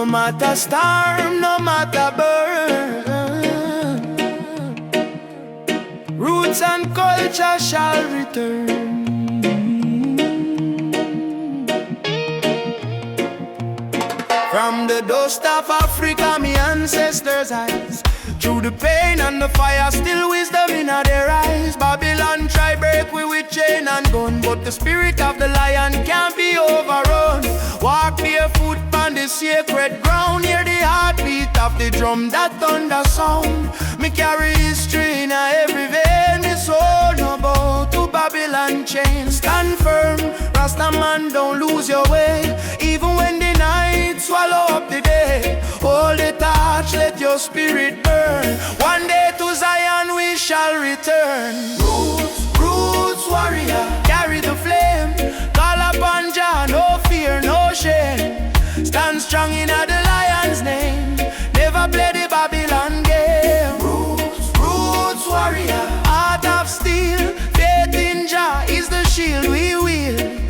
No matter storm, no matter burn, roots and culture shall return. From the dust of Africa, me ancestors' eyes, through the pain and the fire, still wisdom in their eyes. Babylon try break we with chain and gun, but the spirit of the lion can't be overrun. Walk barefoot on the sacred ground, hear the heartbeat of the drum, that thunder sound. Me carry history in every vein, me soul no bow to Babylon chain. Stand firm, Rasta man, don't lose your way, even when the night swallow up the day. Hold the torch, let your spirit burn. One day to Zion we shall return. Roots, roots warrior, carry the flame. Call upon Jah, no fear, no shame. Stand strong in the lion's name, never play the Babylon game. Roots, roots warrior, heart of steel. Faith in Jah is the shield we wield.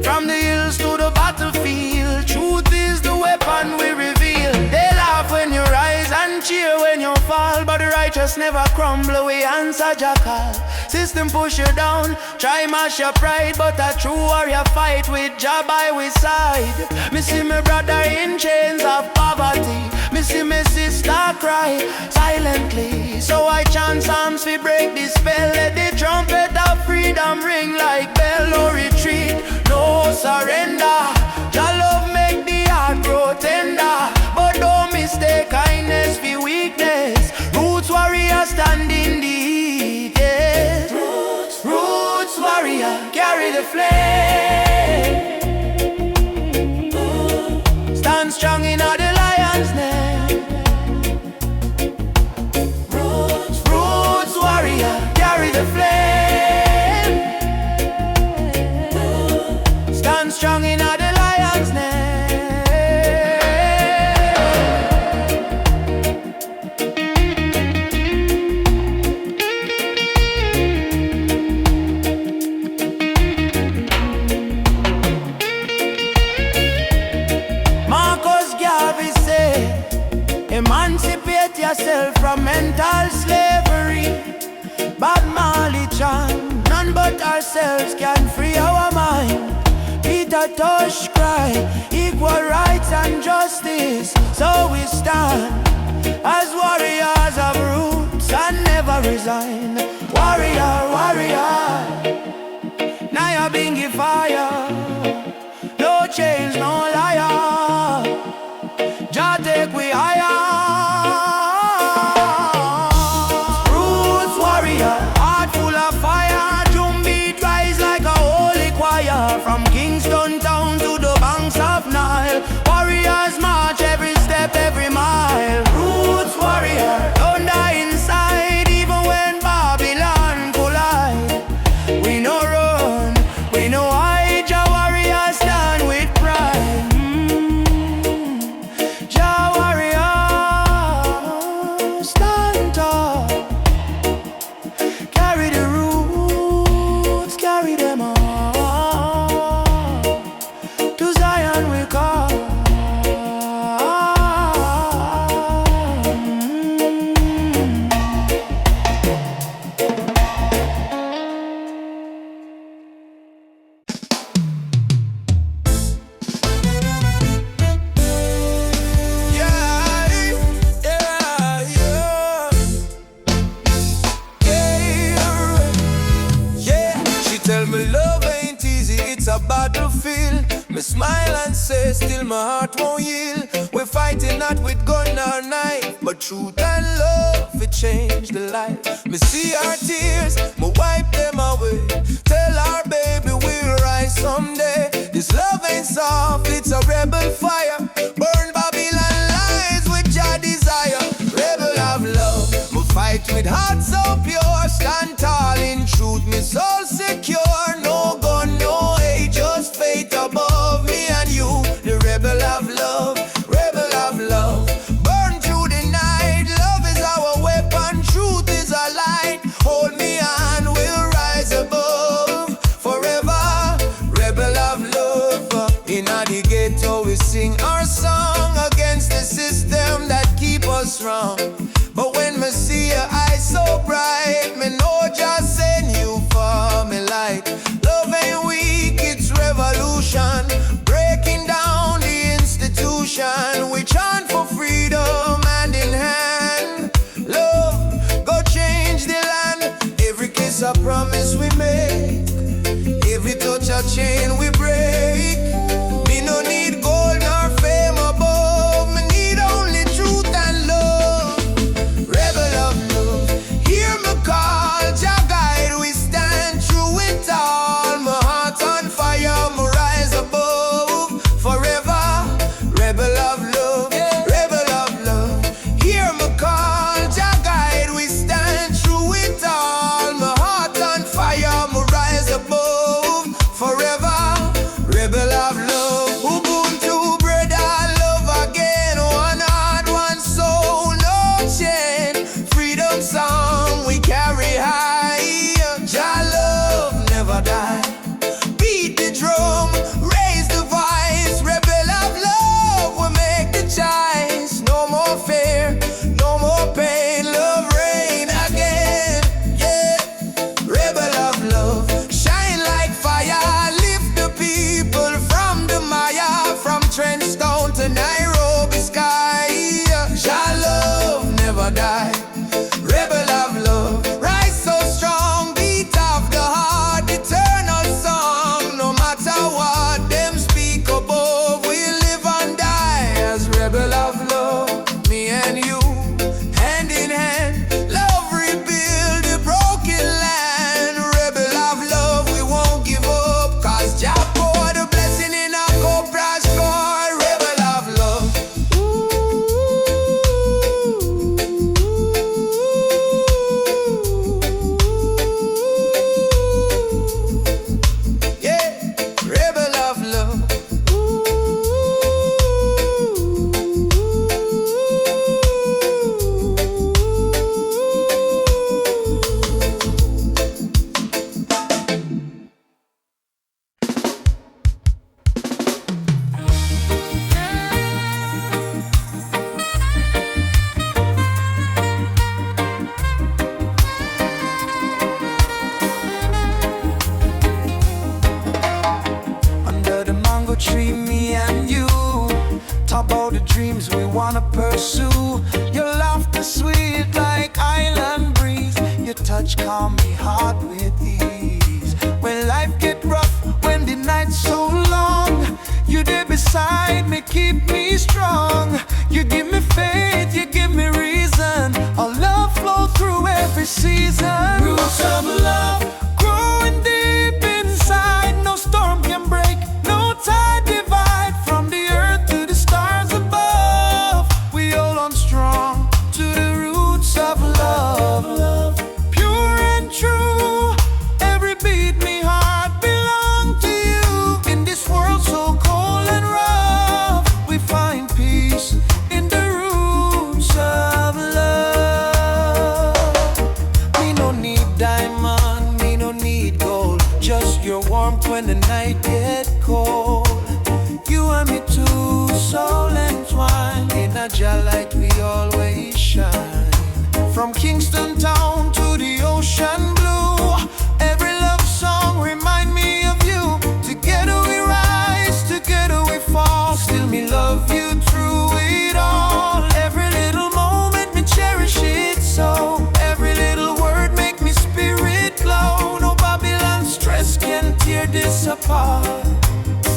From the hills to the battlefield, truth is the weapon we reveal. They laugh when you rise and cheer when you fall, but the righteous never crumble, we answer Jah call. System push you down, try mash your pride, but a true warrior fight with Jah by his side. Me see my brother in chains of poverty, me see my sister cry silently. So I chant psalms we break the spell, let the trumpet of freedom ring like bell. No retreat, no surrender. Jah love make the heart grow tender, but don't mistake kindness for weakness. Roots warrior stand in the heat, yeah. Roots, roots warrior, carry the flame. Stand strong in the lion's name. Roots, roots warrior, carry the flame. Stand strong in the lion's name. Emancipate yourself from mental slavery. Bob Marley chant, none but ourselves can free our mind. Peter Tosh cry, equal rights and justice. So we stand as warriors of roots and never resign. Warrior, warrior, now you're being fire. No change, no liar. Jah take we higher. Roots warrior, heart full of fire. Drum beat rise like a holy choir. From Kingston town to the banks of Nile, warriors march every step, every mile. Roots warrior, don't die inside, even when Babylon collide. We no run, we no hide. Jah warrior stand with pride. Smile and say, still my heart won't yield. We're fighting not with gun or knife, but truth and love, it changed the life. Me see our tears, me wipe them away. Tell our baby we'll rise someday. This love ain't soft, it's a rebel fire. Burn Babylon lies with your desire. Rebel of love, me fight with heart so pure. Stand tall in truth, me soul secure. No gun, no hate, just faith above me and you. The rebel of love, rebel of love. Burn through the night, love is our weapon, truth is our light. Hold me and we'll rise above forever. Rebel of love, in the ghetto we sing our song against touch calm me heart with ease. When life get rough, when the night's so long, you there beside me, keep me strong. You give me faith, you give me reason. Our love flow through every season. Roots of love growing deep inside. No storm can break, no tide divide. From the earth to the stars above, we hold on strong to the roots of love. Pure and true, every beat me heart belong to you. In this world so cold and rough, we find peace in the roots of love. Me no need diamond, me no need gold, just your warmth when the night get cold. You and me too, soul entwined. In a jar light we always shine. From Kingston town to the ocean blue, every love song remind me of you. Together we rise, together we fall. Still me love you through it all. Every little moment me cherish it so. Every little word make me spirit glow. No Babylon stress can tear this apart.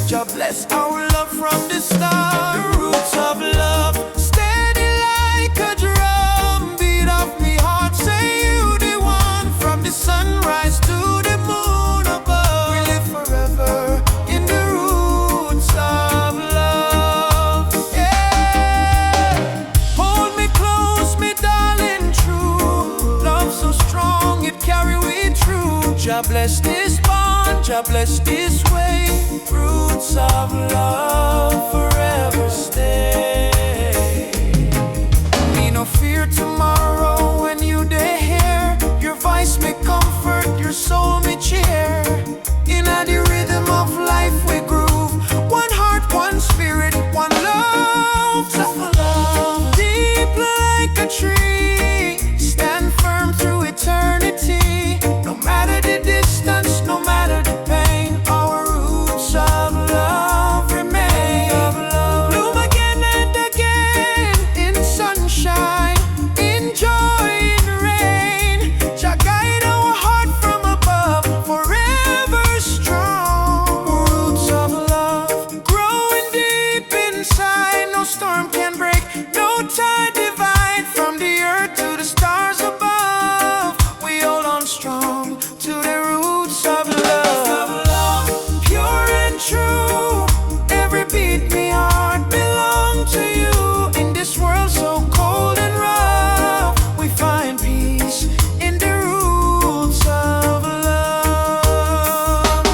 Jah bless our love from the start. The roots of love, steady like a drum. Beat of me heart, say you the one. From the sunrise to the moon above, we live forever in the roots of love. Yeah. Hold me close, me darling, true. Love so strong, it carry we through. Jah bless this bond, Jah bless this way. Roots of love forever stay. Me no fear tomorrow when you dey here. Your voice me comfort, your soul me cheer. In the rhythm of life we groove. One heart, one spirit, one love. Love deep like a tree, stand firm through eternity. No matter the distance, no matter the pain, our roots of love remain. Bloom again and again in sunshine, in joy, in rain. Jah guide our heart from above, forever strong. Roots of love growing deep inside. No storm can break, no tide divide. From the earth to the stars above, we hold on strong to the roots of love. Pure and true, every beat me heart belong to you. In this world so cold and rough, we find peace in the roots of love.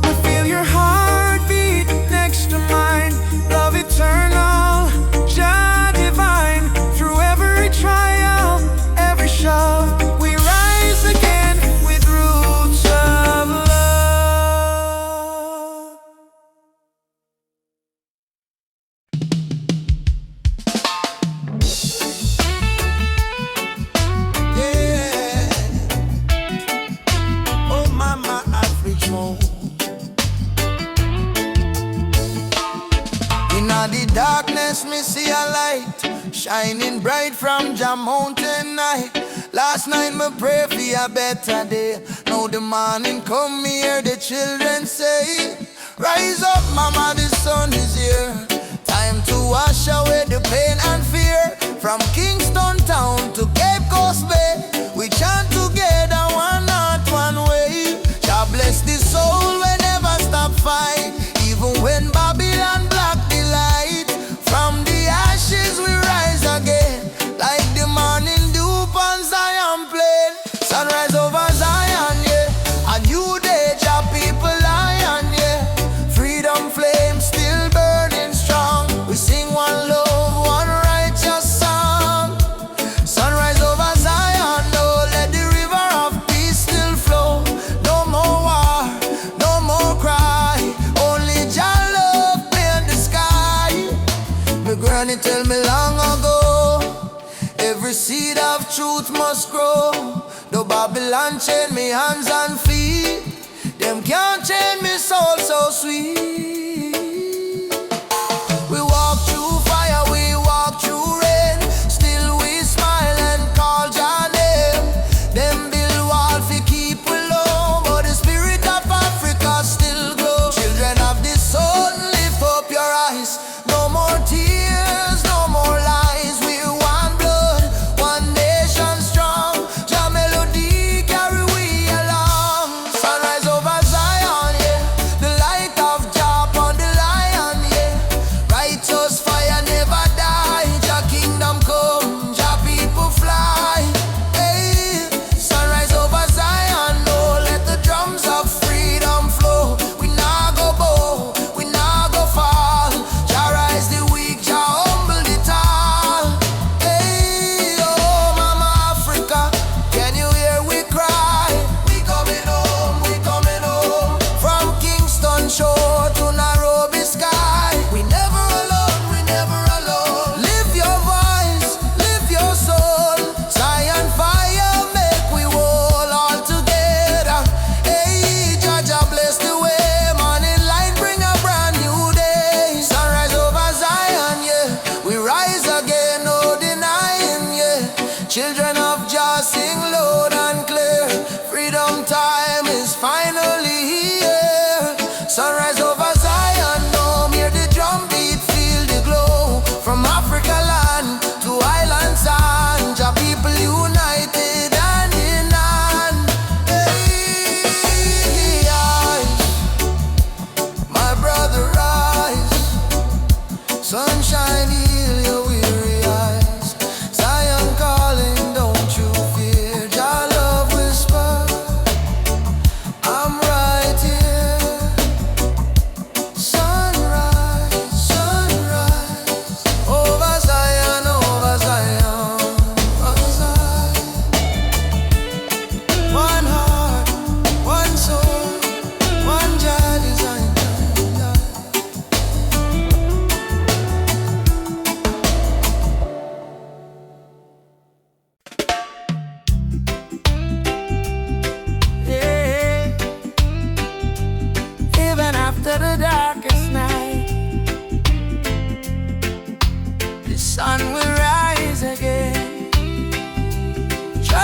I feel your heartbeat next to mine. Love eternal, Jah divine. Through every trial, every shove, we rise again with roots of love. Yeah. Oh, mama, Africa home. In the darkness, me see a light shining bright from Jah mountain night. Last night me pray for a better day. Now the morning come, me hear the children say, rise up, mama, the sun is here. Time to wash away the pain and fear. From Kingston town to Cape Coast Bay, we chant together, one heart, one way. Jah bless the soul, we never stop fight. Even when Babylon block the light, from the ashes we rise again. Like the morning dew on Zion plain. Sunrise over Zion, yeah. A new day, Jah people lion, yeah. Freedom flame still burning strong. We sing one love, one righteous song. Sunrise over Zion, no, let the river of peace still flow. No more war, no more cry. Only Jah love paint the sky. My granny tell me long ago, every seed of truth must grow. Though Babylon chain me hands and feet, them can't chain me soul so sweet. We walk through fire, we walk through rain. Still we smile and call Jah name. Them build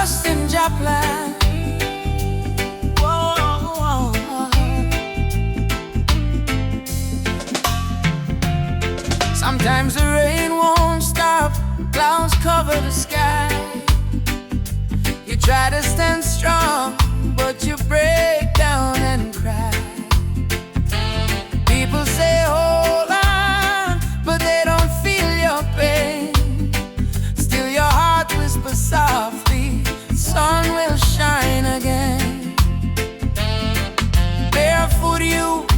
trust in Jah plan. Sometimes the rain won't stop, clouds cover the sky. You try to stand strong, but you break down and cry. People say hold on, but they don't feel your pain. Still your heart whispers softly, the sun will shine again. Barefoot youth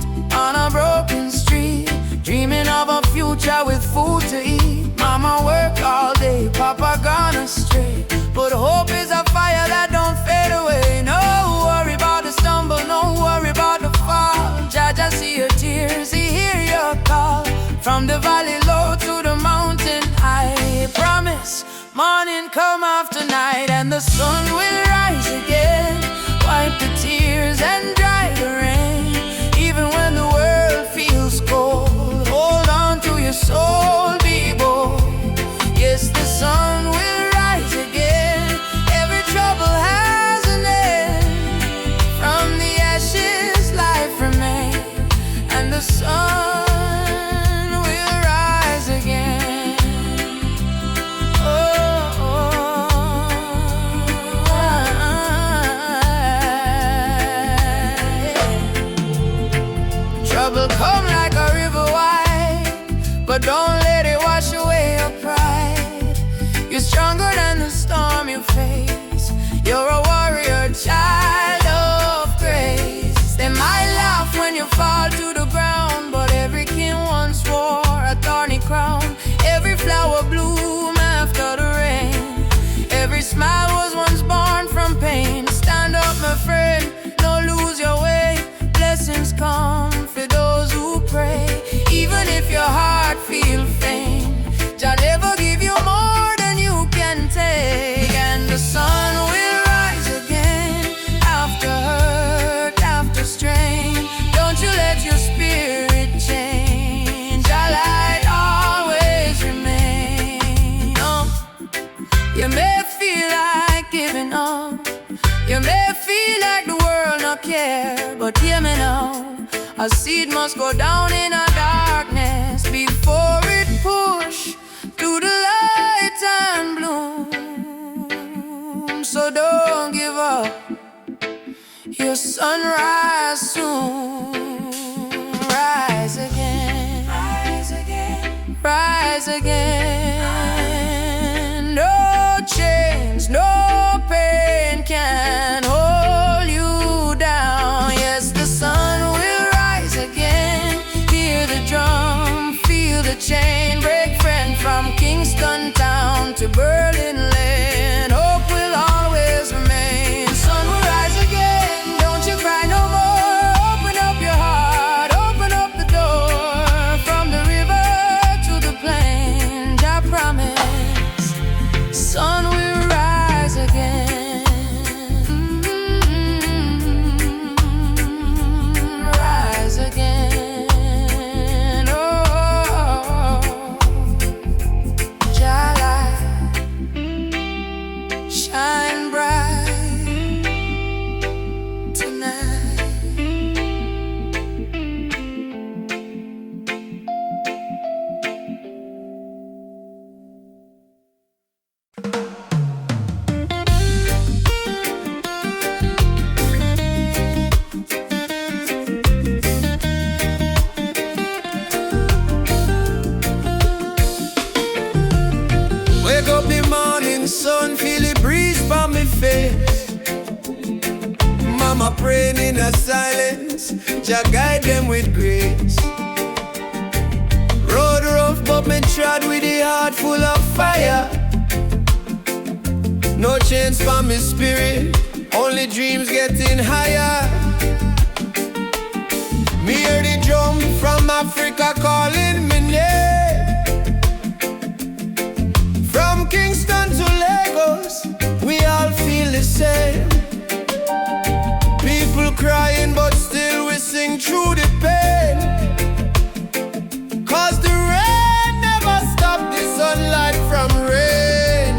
on a broken street, dreaming of a future with food to eat. Mama work all day, Papa gone astray, but hope is a fire that don't fade away. No worry about the stumble, no worry about the fall. Jah see your tears, He hear your call. From the valley low to the mountain high, promise morning come after night, and the sun will rise again. Wipe the tears and dry the rain. Even when the world feels cold, hold on to your soul, be bold. Yes, the sun will rise again. Every trouble has an end. From the ashes life remains, and the sun will rise again. Oh, yeah. Trouble come like a river wide, but don't let it wash away your pride. You're stronger than the storm you face. You're a warrior, child of grace. They might laugh when you fall to the ground, but every king once wore a thorny crown. Every flower bloom after the rain. Every smile was once born from pain. Stand up, my friend, don't lose your way. Blessings come for those who pray. Even if your heart feels faint, Jah never give you more than you can take. And the sun will rise again. After hurt, after strain, don't you let your spirit change. Jah light always remain. You may feel like giving up, you may feel like the world not care, but hear me now. A seed must go down in a darkness before it push to the light and bloom. So don't give up, your sunrise soon. Rise again, rise again, rise again. No chains, no pain can hold you down. Yes, the sun will rise again. Hear the drum, feel the chain break. Friend from Kingston town to Berlin land, hope will always remain. Sun will rise again, don't you cry no more. Open up your heart, open up the door. From the river to the plain, Jah promise, sun will rise again. Rise again. Oh, Jah light shine bright tonight. Wake up the morning sun, feel the breeze by my face. Mama praying in a silence, Jah guide them with grace. Road rough but me trod with a heart full of fire. No chains for me spirit, only dreams getting higher. Me hear the drum from Africa calling me name. From Kingston to Lagos, we all feel the same. People crying but still we sing through the pain. Cause the rain never stopped the sunlight from rain.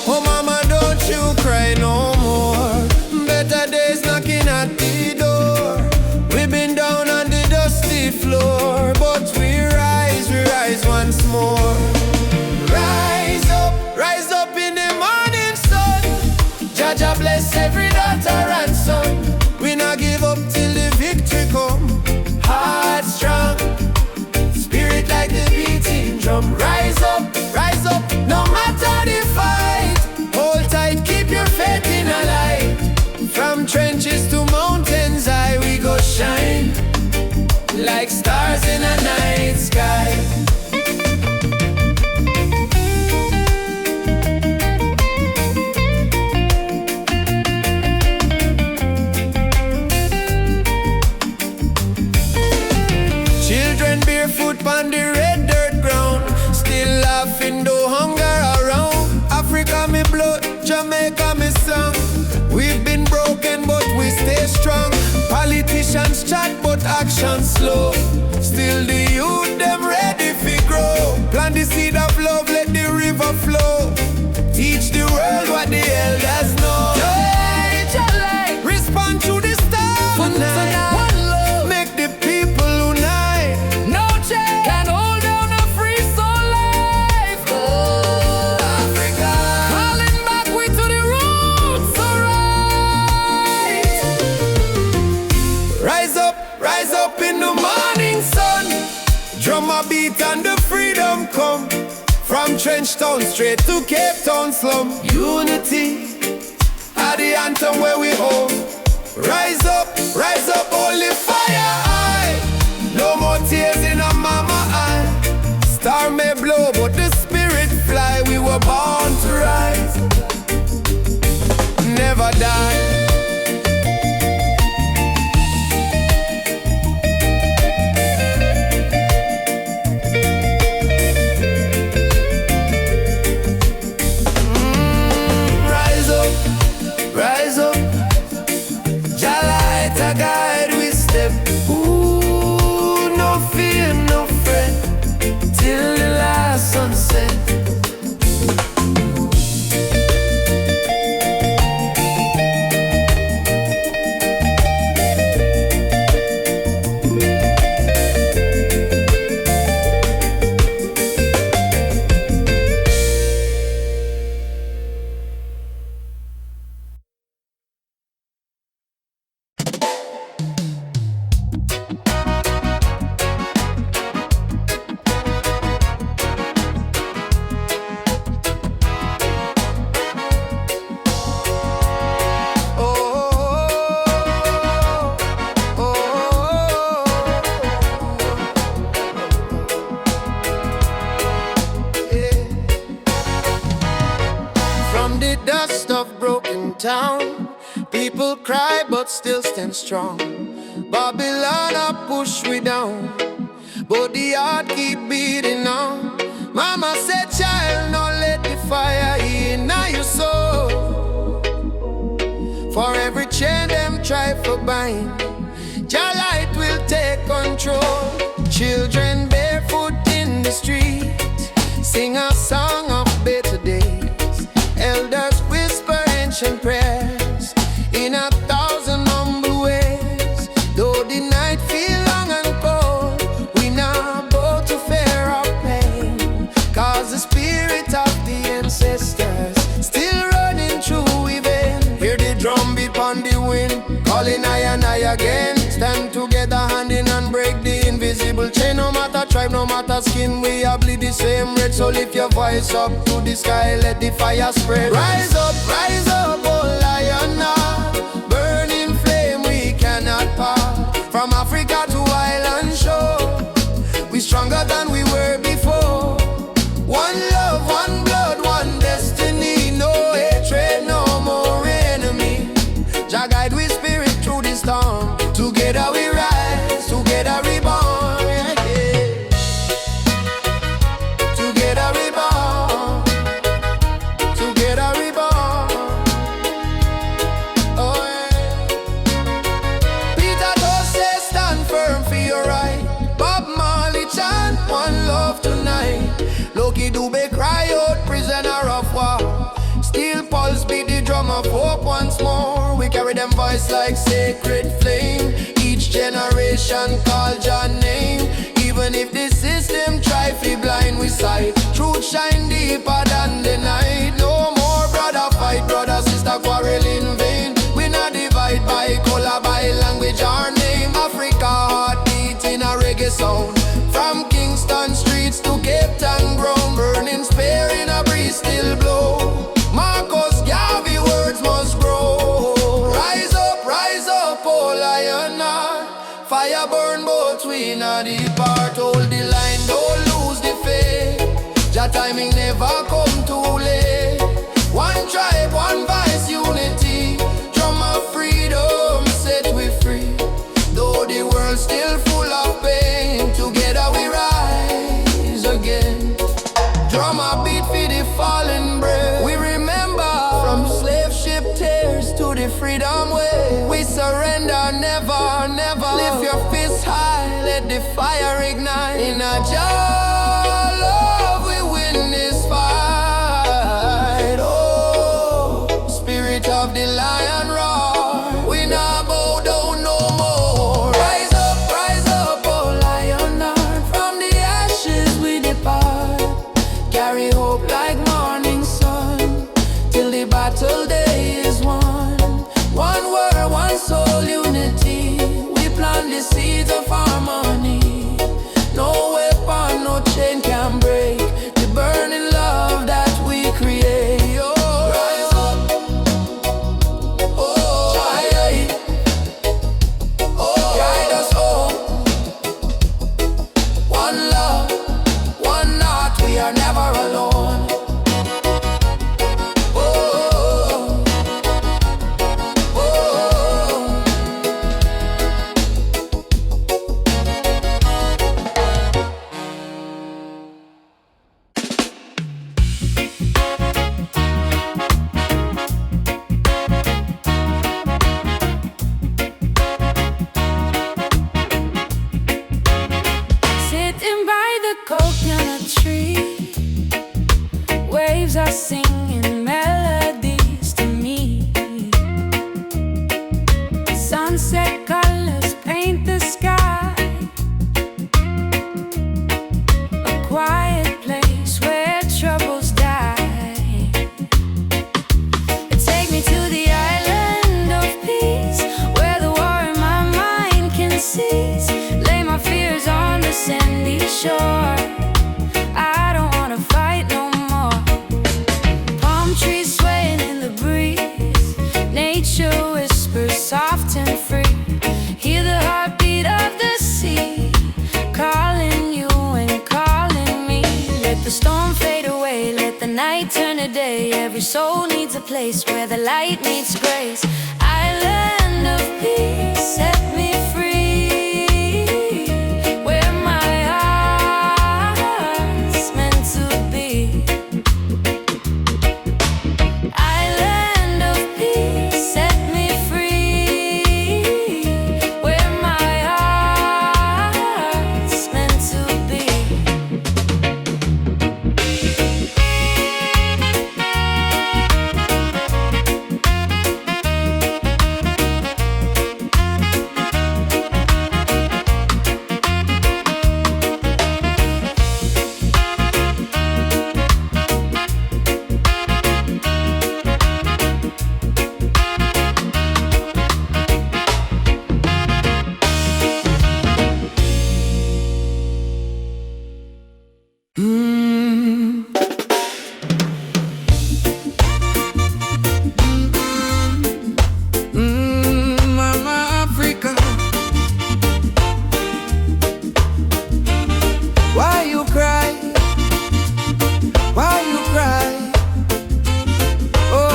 Oh mama, don't you cry no Jah bless every daughter and son. We not give up till the victory come. Heart strong, spirit like the beating drum. Rise up, no matter the fight. Hold tight, keep your faith in a light. From trenches to mountains high, we go shine like stars in a night sky. Children barefoot on the red dirt ground, still laughing though hunger around. Africa me blood, Jamaica me song. We've been broken but we stay strong. Politicians chat but action slow. Still the youth them ready fi grow. Plant the seed of love, let the river flow. Teach the world what the elders know. Joy, Respond to the star for now. One love, make the people unite. No change can hold down a free soul life. Oh, Africa, calling back we to the roots, alright. Rise up in the morning sun. Drum a beat and the freedom come. From Trench Town straight to Cape Town slum. Unity, At the anthem where we home. Rise up, holy fire high. No more tears in a mama eye. Star may blow, but the spirit fly. We were born to rise, never die. rise up. Jah light a guide we step. Ooh, no fear, no fret, till the last sunset. Town, people cry but still stand strong. Babylon a push we down, but the heart keep beating on. Mama said, child, no let the fire in your soul. For every chain them try for bind, Jah light will take control. Children barefoot in the street, sing a song of better days. Elders whisper ancient prayers in 1,000 humble ways. Though the night feel long and cold, we now bow to fear of pain, cause the spirit of the ancestors still running through within. Hear the drum beat on the wind, calling I and I again. Stand together hand in hand, break the invisible chain. No matter tribe, no matter skin, we all bleed the same red. So lift your voice up to the sky, let the fire spread. Rise up, oh lion now, burning flame we cannot part. From Africa to island shore, we stronger than we were before. One love, one blood, one destiny. No hatred, no more enemy. Jah guide we spirit through the storm. Together we rise, together we born, yeah, yeah. Together we born, together we born. Oh yeah. Peter Tosse, stand firm for your right. Bob Marley chant one love tonight. Loki Dube cry out, prisoner of war. Steel pulse beat the drum of hope once more. We carry them voice like sacred flame. Each generation call Jah name. Even if the system try to blind we sight, truth shine deeper than the night. No more brother fight, brother sister quarreling. still blow. Marcus Garvey words must grow. Rise up, oh lion heart. Fire burn both we not depart. Hold the line, don't lose the faith. Jah timing never come too late. One tribe, one vice, unity. Drum of freedom, set we free. Though the world still full of pain, together we rise again. Drum a beat for the fallen brave. We remember from slave ship tears to the freedom way. We surrender never, never. Lift your fists high, let the fire ignite. In a jar love we win this fight. Oh, spirit of the lion roar. We not bow down no more. Rise up, oh lion heart. From the ashes we depart. Carry hope like morning sun, till the battle day is won. One word, one soul, unity. We plant the seeds of harmony. No weapon, no chain can break the burning love that we create. Oh, rise up, oh, oh, guide us home. One love, one heart, we are never alone. Oh, oh, oh. Sitting by the coconut tree, waves are singing melodies to me. Sunset colors paint the sky, a quiet place where troubles die. Take me to the island of peace, where the war in my mind can cease. Lay my fears on the sandy shore. I don't wanna fight no more. Palm trees swaying in the breeze, nature whispers soft and free. Hear the heartbeat of the sea, calling you and calling me. Let the storm fade away, let the night turn to day. Every soul needs a place where the light meets grace. Island of peace, set me free, where my heart's meant to be. Island of peace, set me free, where my heart's meant to be. Mama Africa, why you cry? Why you cry? Oh,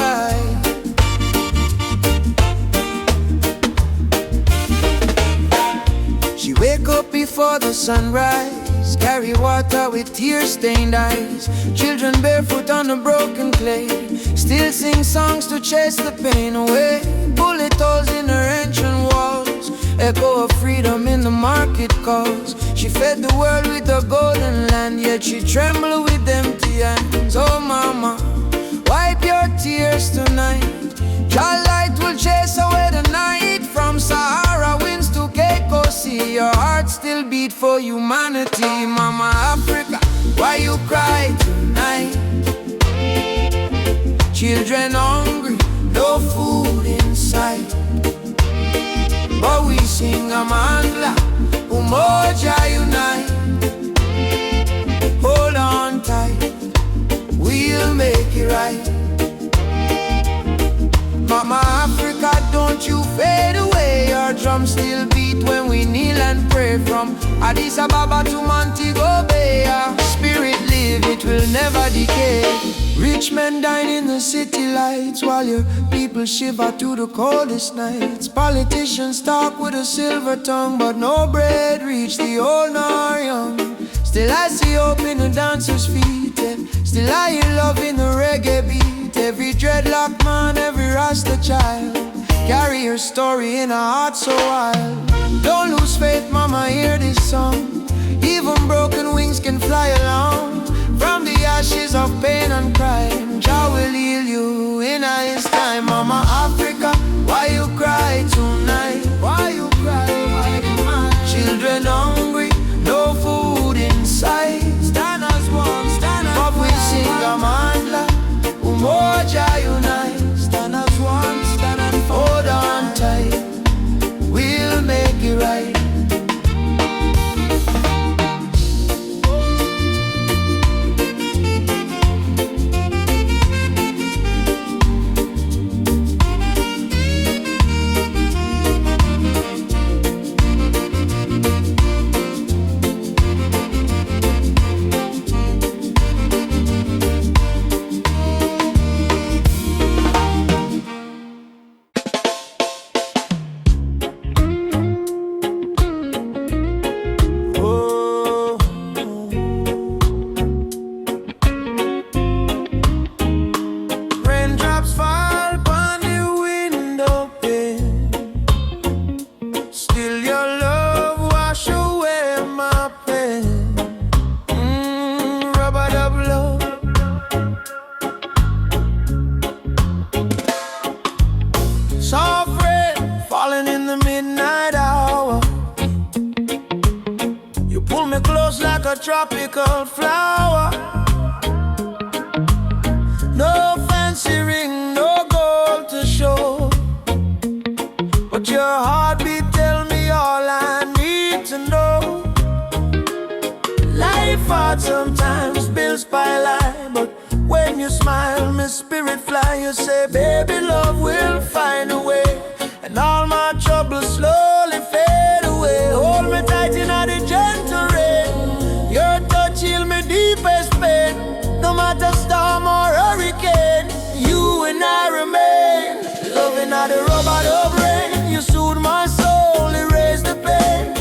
she wake up before the sunrise, carry water with tear-stained eyes. Children barefoot on the broken clay, still sing songs to chase the pain away. Bullet holes in her ancient walls, echo of freedom in the market calls. She fed the world with the golden land, yet she trembled with empty hands. Oh mama, wipe your tears tonight. Your light will chase away the night. From Sahara winds to Cape Coast Sea, your heart still beat for humanity. Mama Africa, why you cry tonight? Children hungry, no food in sight, but we sing Amandla, Umoja unite. Hold on tight, we'll make it right. Mama Africa, don't you fade away. Your drums still beat when we kneel and pray. From Addis Ababa to Montego Bay, our spirit live, it will never decay. Rich men dine in the city lights, while your people shiver through the coldest nights. Politicians talk with a silver tongue, but no bread reach the old nor young. Still I see hope in the dancers' feet, still I hear love in the reggae beat. Every dreadlock man, every Rasta child, carry your story in a heart so wild. Don't lose faith, mama, hear this song. Even broken wings can fly along. From the ashes of pain and crime, Jah will heal you in His time. Mama Africa, why you cry tonight? Why you cry? Why you cry? Children hungry, no food in sight. Stand as one, stand as one. But we sing Amandla, Umoja unite. Stand as one, stand and hold on tight. We'll make it right. Tropical flower. No fancy ring, no gold to show, but your heartbeat tell me all I need to know. Life hard sometimes, bills pile high, but when you smile, my spirit fly. You say, baby, love will find a way, and all my troubles slowly fade away. Hold me tight in the gentle rain. Your touch heal me deepest pain. No matter storm or hurricane, you and I remain. Loving at the rubber of rain. You soothe my soul, erase the pain.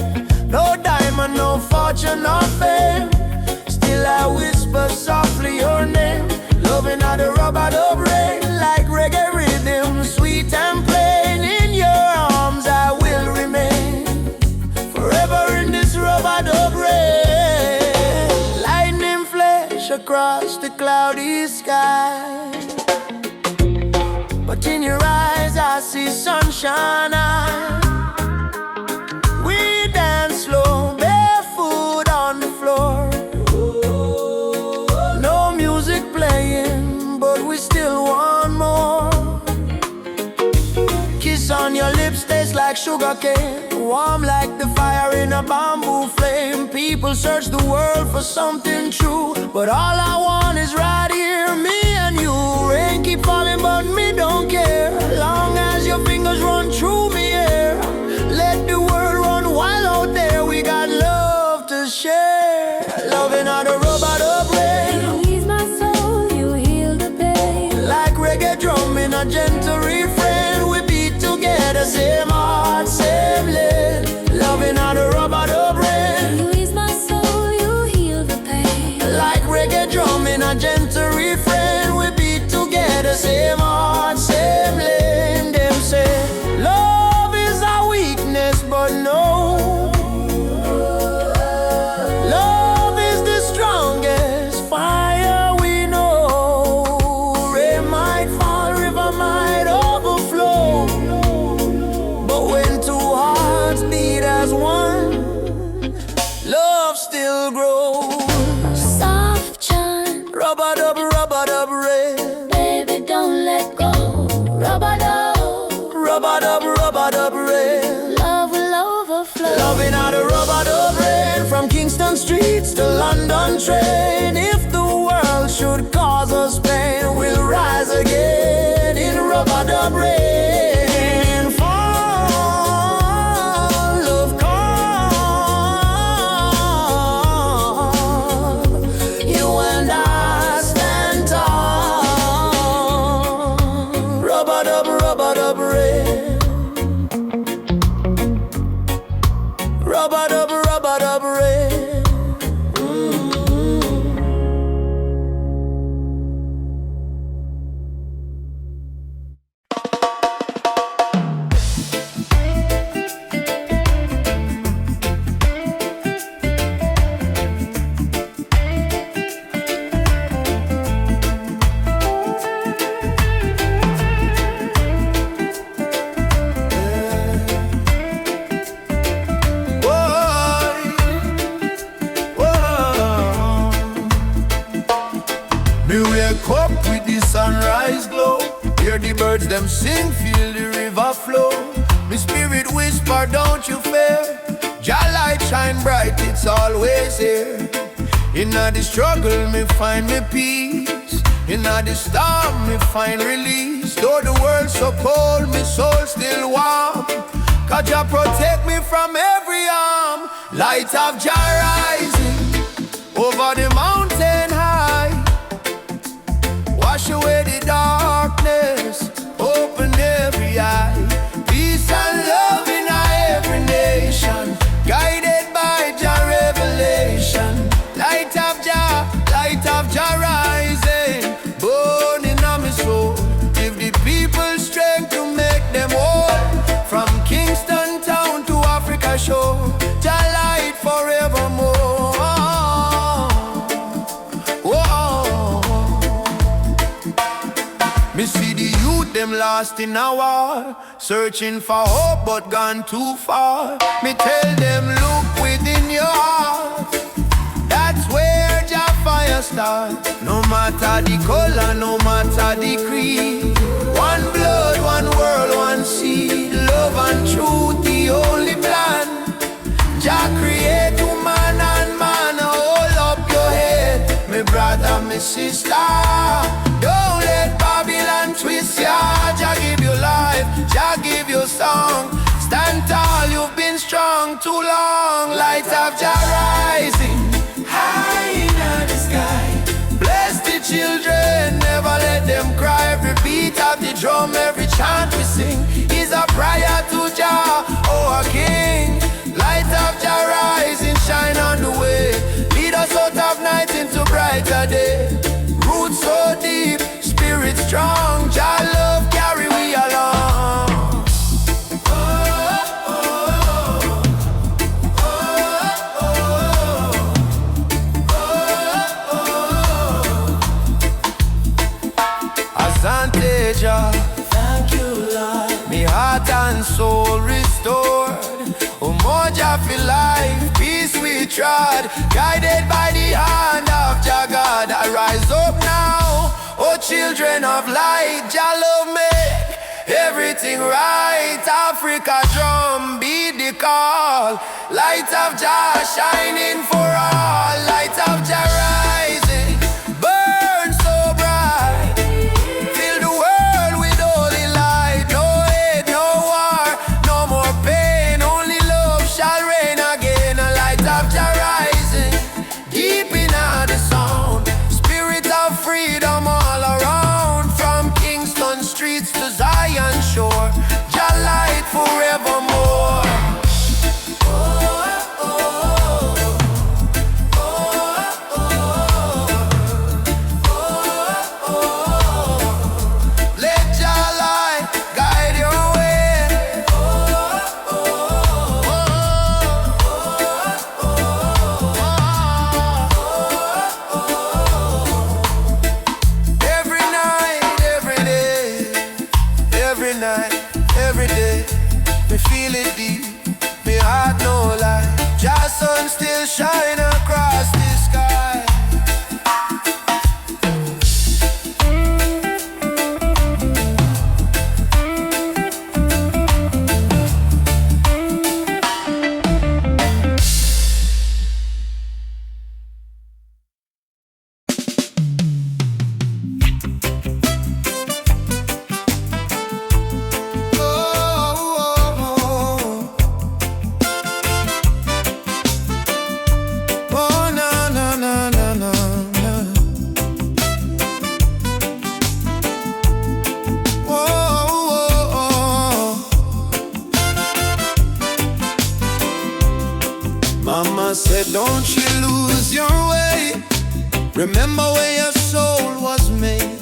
No diamond, no fortune, no fame. Still I whisper softly your name. Loving at the rubber of rain. Like reggae rhythm, sweet and plain. In your arms I will remain. Forever in this rubber of rain. Across the cloudy sky, but in your eyes I see sunshine. We dance slow, barefoot on the floor. No music playing, but we still want more. Kiss on your lips tastes like sugar cane, warm like the fire in a bamboo flame. People search the world for something true, but all I want is right here, me and you. Rain keep falling, but me don't care. Long as your fingers run through me here, let the world run wild out there. We got love to share. Loving on the robot of rain. You ease my soul, you heal the pain. Like reggae drum in a gentle refrain. We beat together, same heart, same lane. Loving on the robot of rain. You ease my soul, you heal the pain. Like reggae drum in a gentle refrain. We beat together, same heart, same lane. Them say, love is a weakness, but no. Love is the strongest fire we know. Rain might fall, river might overflow, but when two hearts beat as one, love still grows. Soft chant, Rub-a-dub, red. baby, don't let go. Rub-a-dub, Rub-a-dub, red. love will overflow. Loving how the rub-a-dub rain. From Kingston streets to London train. If the world should cause us pain will rise again in rub-a-dub rain. Fall of calm, you and I stand tall. Rub-a-dub rain. Rub-a-dub rain. Me wake up with the sunrise glow. Hear the birds them sing, feel the river flow. Me spirit whisper, don't you fear. Jah light shine bright, it's always here. Inna the struggle, me find me peace. Inna the storm, me find release. Though the world so cold, me soul still warm. 'Cause Jah protect me from every harm. Light of Jah rising over the mountain high. Wash away the darkness, open every eye. Peace and love in every nation, guided by Jah revelation. Light of Jah rising, burning on my soul. Give the people strength to make them whole. From Kingston town to Africa shore, Jah light forevermore. Me see the youth them lost in a war, searching for hope but gone too far. Me tell them look within your heart, that's where Jah fire start. No matter the color, no matter the creed, one blood, one world, one seed. Love and truth, the only plan. Jah create woman and man. Hold up your head, me brother, me sister. Don't let Babylon twist ya. Jah give you life, Jah give you song. Stand tall, you've been strong too long. Light of Jah rising high in the sky. Bless the children, never let them cry. Every beat of the drum, every chant we sing is a prayer to Jah, oh our King. Light of Jah rising, shine on the way. Lead us out of night into brighter day. Roots so deep, spirit strong. Jah love carry we along. Asante Jah, thank you Lord. Me heart and soul restored. Umoja for life, peace we trod. Guided by the hand of Jah God. I rise up now, oh children of light. Jah love make everything right. Africa drum, beat the call. Light of Jah shining for all. Light of Jah rising, burn so bright. Fill the world with holy light. No hate, no war, no more pain. Only love shall reign again. A light of Jah rising, deep in the sound. Spirit of freedom all around. From Kingston streets to Zion shore, Jah light forevermore. Let Jah light guide your way. Every night, every day, every night, every day, me feel it deep, me heart no lie. Jah sun still shine across the sky. said, don't you lose your way. Remember where your soul was made.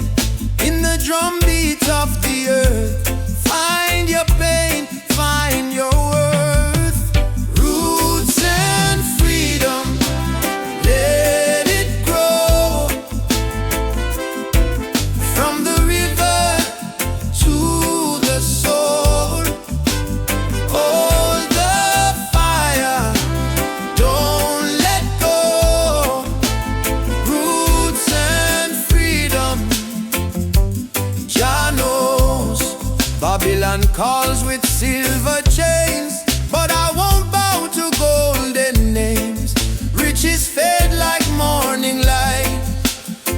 In the drum beat of the earth, find your pain, find your worth. Roots and freedom, let it grow. From the river to the soul, hold the fire, don't let go. Roots and freedom, Jah knows. Babylon calls with silver chains, but I won't bow to golden names. Riches fade like morning light,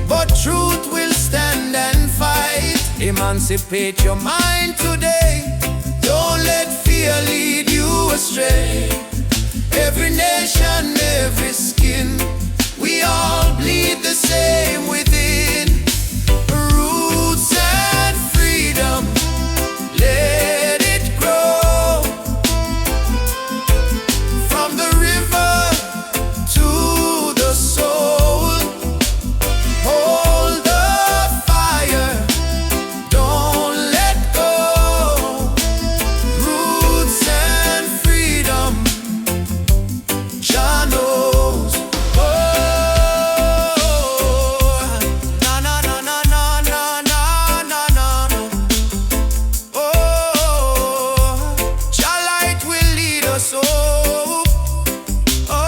but truth will stand and fight. Emancipate your mind today, don't let fear lead you astray. Every nation, every skin, we all bleed the same within. Roots and freedom, let it grow. From the river to the soul, hold the fire, don't let go. Roots and freedom, Jah knows. Oh, na na na na na na na na na. Oh, Jah light will lead us home. Oh.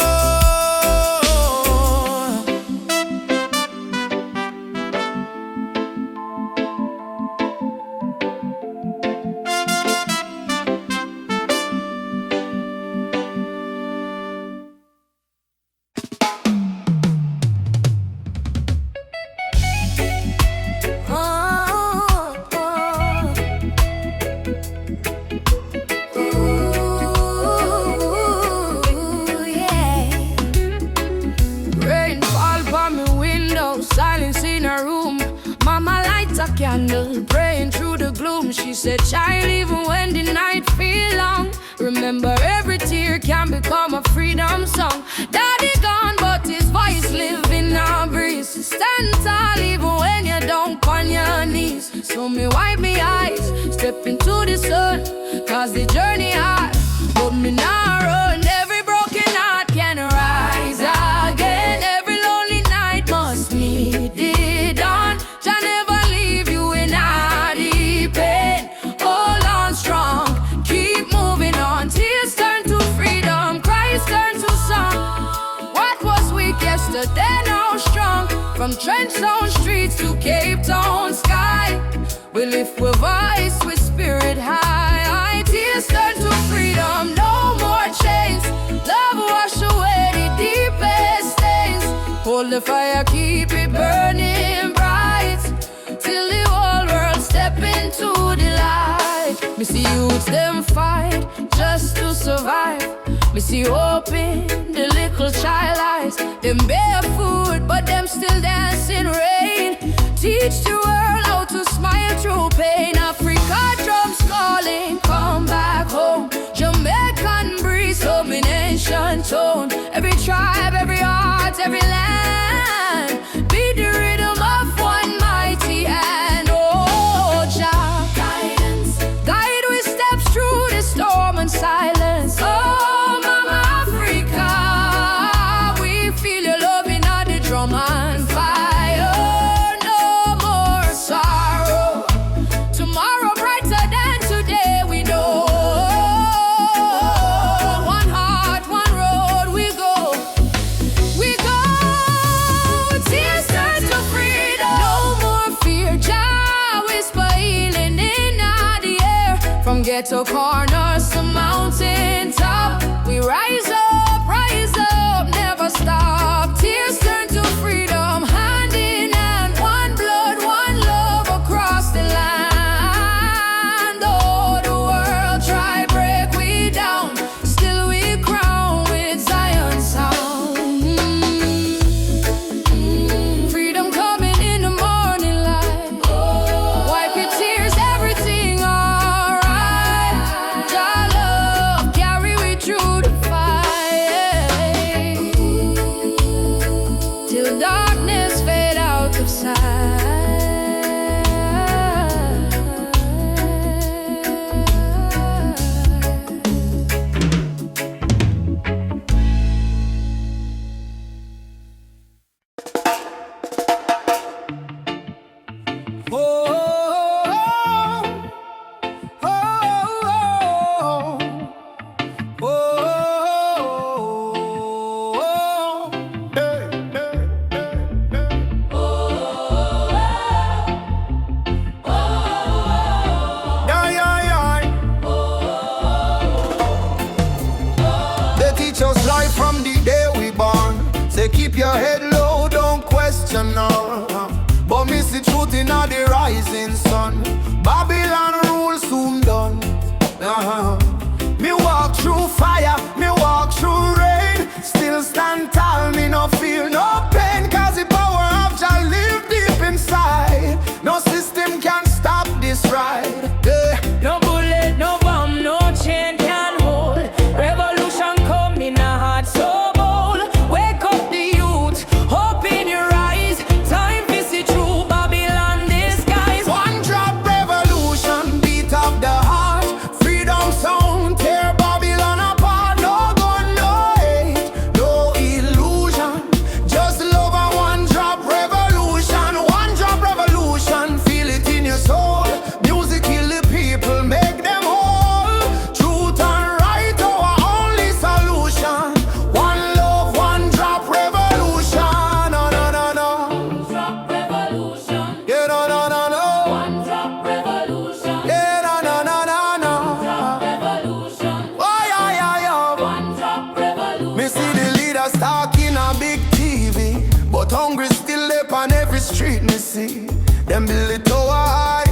Rain fall by my window, silence in her room. Mama lights a candle, praying through the gloom. She said, child, even when the night feel long, remember every tear can become a freedom song. Daddy gone, but his voice live in our breeze. Stand tall even when you down on your knees. So me wipe me eyes, step into the sun, cause the journey hard, but me not run. Every broken heart can rise again. Every lonely night must meet the dawn. Jah never leave you in a deep pain. Hold on strong, keep moving on. Tears turn to freedom, cries turn to song. What was weak yesterday now strong. From Trenchtown streets to Cape Town sky, we lift with voice, with spirit high. Tears turn to freedom, no more chains. Love wash away the deepest stains. Hold the fire, keep it burning bright, till the whole world step into the light. Me see youths them fight just to survive. Me see hope in the little child eyes. Them barefoot, but them still dancing rain. Teach the world how to smile through pain. Africa drums calling, come back home. Jamaican breeze, domination tone. Every tribe, every heart, every land, be the rhythm of one mighty hand. Oh, Jah, guidance, guide we steps through the storm and silence. Oh, Mama Africa, we feel your love in all the drum and fire. No more sorrow, tomorrow brighter than today, we know. One heart, one road, we go. We go, tears turn to freedom. No more fear, Jah whisper healing in the air. From ghetto corners to mountain top, we rise up, never stop. Tears turn to freedom, hand in hand, one blood, one love across the land. Oh, the world try break we down, still we crown with Zion sound. Freedom coming in the morning light. Wipe your tears, everything alright. Jah love carry we through the fight. question now. But me see truth in all the rising sun. Babylon rule soon done. Me walk through fire, me walk through rain. Still stand tall, me no feel no pain. Cause the power of Jah live deep inside. No system can stop this ride. No bullet, no bomb, no chain can hold. Revolution come in a heart so bold. Wake up the youth, hope in your eyes. Time to see through Babylon disguise. One drop revolution, beat up the heart. Freedom sound, tear Babylon apart. No gun, no hate, no illusion. Just love and one drop revolution. One drop revolution, feel it in your soul. Music heal the people, make them whole. Truth and right, our only solution. One love, one drop revolution. No, no, no, no. Drop revolution, Yeah, no, no, no, no. one drop revolution, Yeah, no, no, no, no, no. revolution, Oh, yeah, yeah, yeah. one drop revolution. Me see the leaders talking on big TV, but hungry still up on every street. Me see them build it tower high,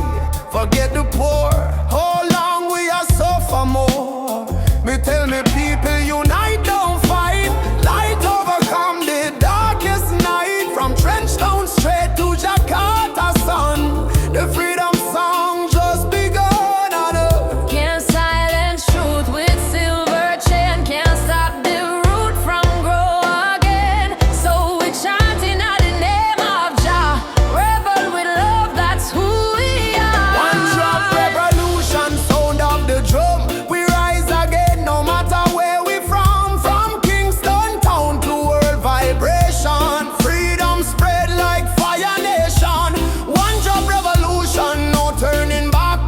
forget the poor. How long we are suffer more? Me tell me people unite, don't fight. Light overcome the darkest night. From Trenchtown straight to Jakarta sun. The freedom song just begun. I know. Can't silence truth with silver chain. Can't stop the root from grow again. So we're chanting out the name of Jah. Rebel with love, that's who we are. One drop revolution, sound of the drum. We rise again, no matter where we from. From Kingston town to world vibration. Freedom spread like fire nation. One drop revolution, no turning back.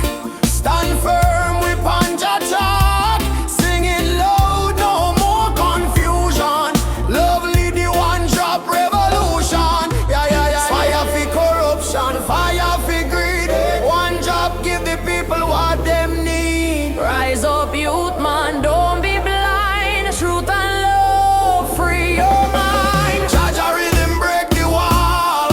Stand firm, we punch a track. Sing it loud, no more confusion. Lovely the one drop revolution. Yeah, yeah, yeah. Fire for corruption, fire for greed. One drop give the people what them need. Rise up, youth man, don't be blind. Truth and love, free your mind. Jaja rhythm break the wall.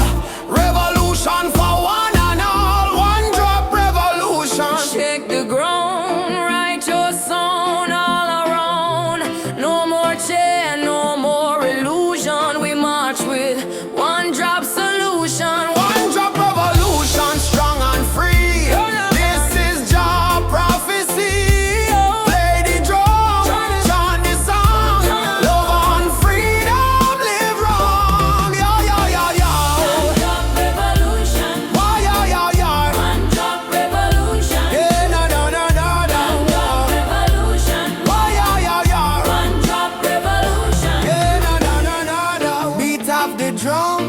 Revolution for one and all. One drop revolution. Shake the ground, write your song all around. No more chain, no more illusion. We march with one drop solution. One drop revolution, strong and free. This is Jah prophecy. Play the drum, chant the song. Love and freedom, live wrong. Yeah, yeah, yeah, yeah. Drop revolution, Oh, yeah, yeah, yeah. one drop revolution, Yeah, no, no, no, no, drop no. revolution, Oh, yeah, yeah, yeah. one drop revolution. Yeah, no, no, no, no, no. Beat up the drum.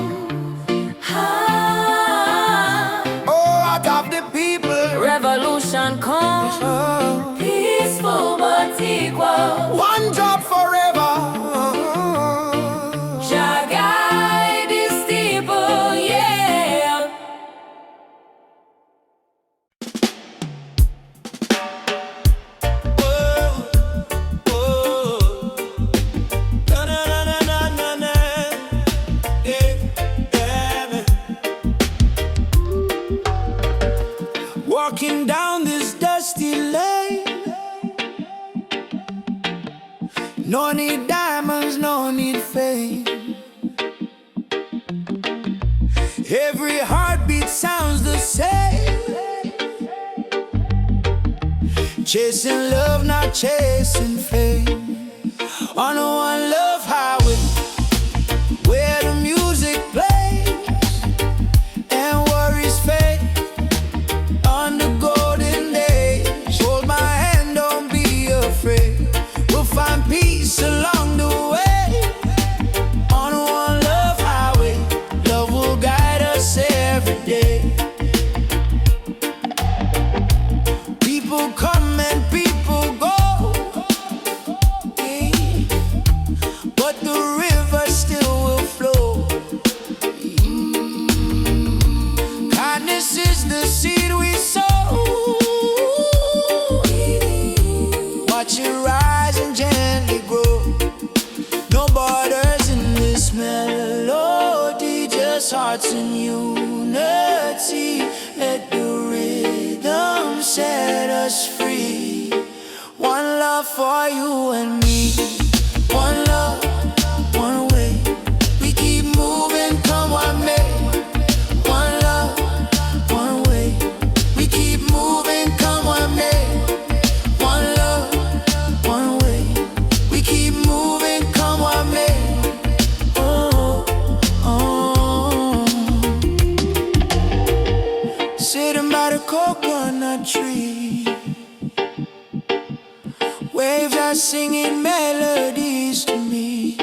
Oh, out of the people. Revolution come, Oh. Peaceful but equal. One drop forever. Jah guide his people, yeah. Walking down this dusty lane. No need diamonds, no need fame. Every heartbeat sounds the same. Chasing love, not chasing fame. On a one love highway, where the music plays and worries fade. On the golden days, hold my hand, don't be afraid. We'll find peace along the way. On a one love highway, love will guide us every day. People come and people go. in unity. Let the rhythm set us free. One love for you and me. One love, one way. We keep moving, come what may. One love, one way. We keep moving, come what may. One love, one way. We keep moving, come what may. Oh, oh. Sitting by the coconut tree, waves are singing melodies to me.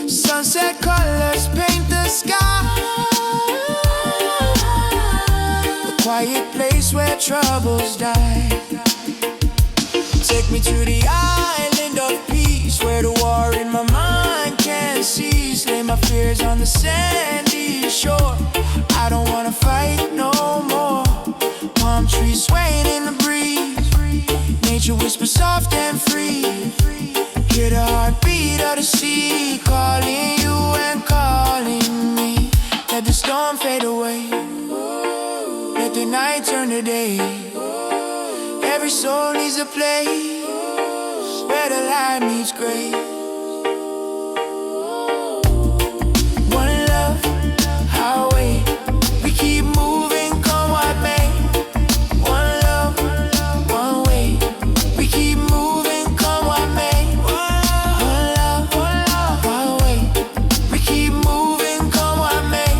Sunset colors paint the sky. The quiet place where troubles die. Take me to the island of peace, where the war in my mind can't cease. Lay my fears on the sandy shore. I don't wanna fight no more. Palm trees swaying in the breeze. Nature whispers soft and free. Hear the heartbeat of the sea, calling you and calling me. Let the storm fade away. Let the night turn to day. Every soul needs a place where the light meets gray. One love, our way. We keep moving, come what may. One love, one way. We keep moving, come what may. One love, one way. We keep moving, come what may.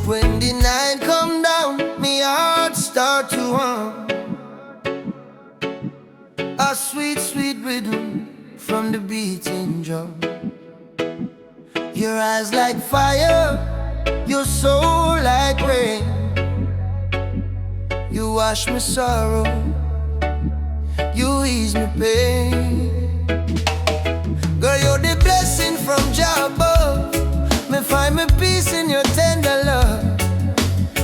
When the night come down, me heart start to hum. A sweet, sweet rhythm from the beating drum. Your eyes like fire, your soul like rain. You wash my sorrow, you ease my pain. Girl, you're the blessing from Jah above. Me find my peace in your tender love.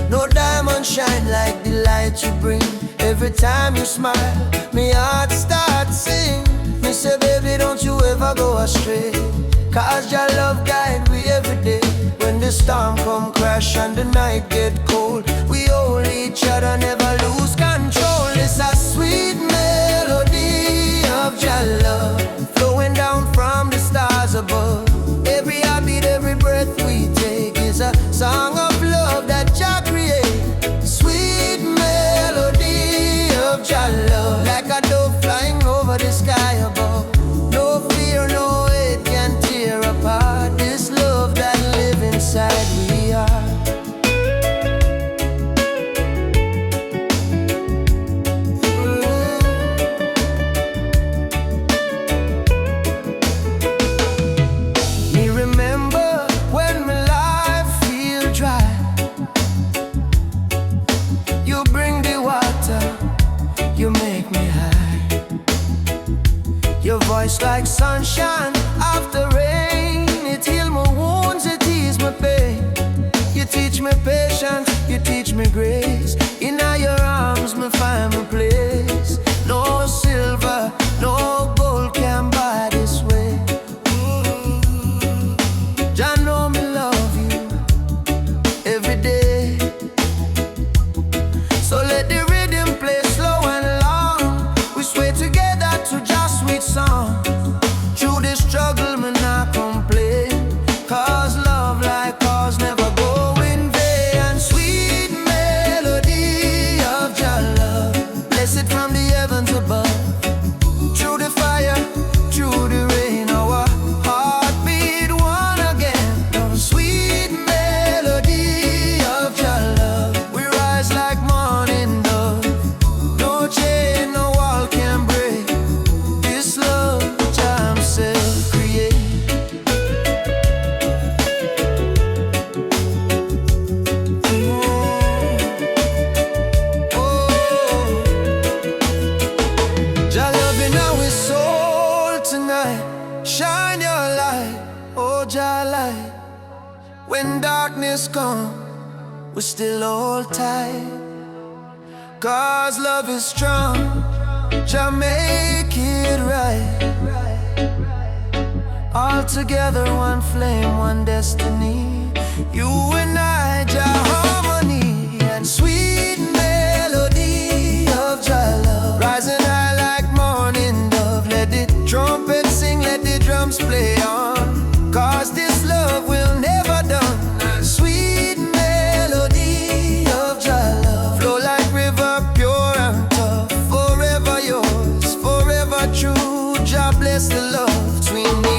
No diamond shine like the light you bring. Every time you smile, me heart starts sing. Me say, baby, don't you ever go astray, 'cause your love guide we every day. When the storm come crash and the night get cold, we hold each other, never lose control. It's a sweet melody of your love, flowing down from the stars above. Every heartbeat, every breath we take is a song of love that Jah create. Sweet melody of your love, like a dove flying over the sky above. No fear, no hate can tear apart this love that live inside we are. Me remember when my life feel dry. You bring the water, you make me high. Your voice like sunshine after rain. It heal my wounds, it ease my pain. You teach me patience, you teach me grace. In your arms, me find my place. No silver, no gold can buy this way. Jah know me love you every day. So let the rhythm play slow and long. We sway together to just sweet song. Through this when darkness comes, we still hold tight, 'cause love is strong, Jah make it right. All together, one flame, one destiny. You and I, Jah harmony and sweet melody of Jah love. Rising high like morning dove. Let the trumpet sing, let the drums play on, 'cause this love will never done. Sweet melody of Jah love. Flow like river, pure and tough. Forever yours, forever true. Jah bless the love between me.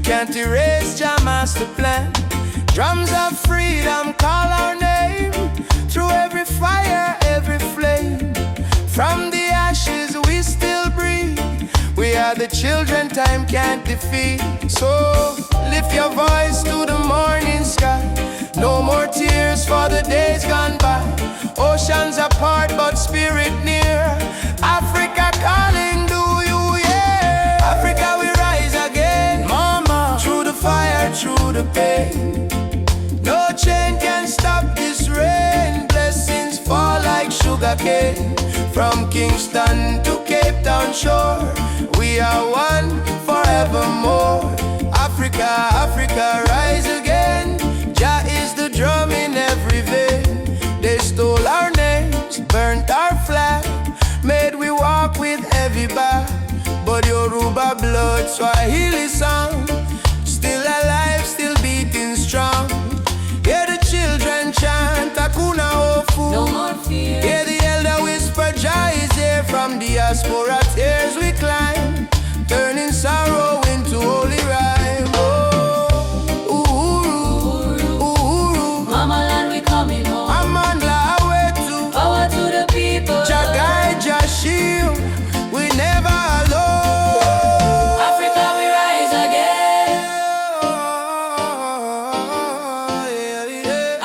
Can't erase Jah master plan. Drums of freedom call our name. Through every fire, every flame. From the ashes we still breathe. We are the children time can't defeat. So lift your voice to the morning sky. No more tears for the days gone by. Oceans apart but spirit near. Africa calling, do you hear? Africa we rise again, mama. Through the fire, through the pain. No chain can stop this rain. Blessings fall like sugar cane. From Kingston to Cape Town shore, we are one forevermore. Africa, Africa, rise again. Jah is the drum in every vein. They stole our names, burnt our flag, made we walk with heavy back. But Yoruba blood, Swahili song, still alive, still beating strong. Hear the children chant, Hakuna Hofu. No more fear. Hear the elder whisper, Jah is here. From diaspora tears we climb, turning sorrow into holy rhyme. Oh, Uhuru, Uhuru, Mama land we coming home. Amandla Awetu, Power to the people. Jah guide, Jah shield, we never alone. Africa we rise again.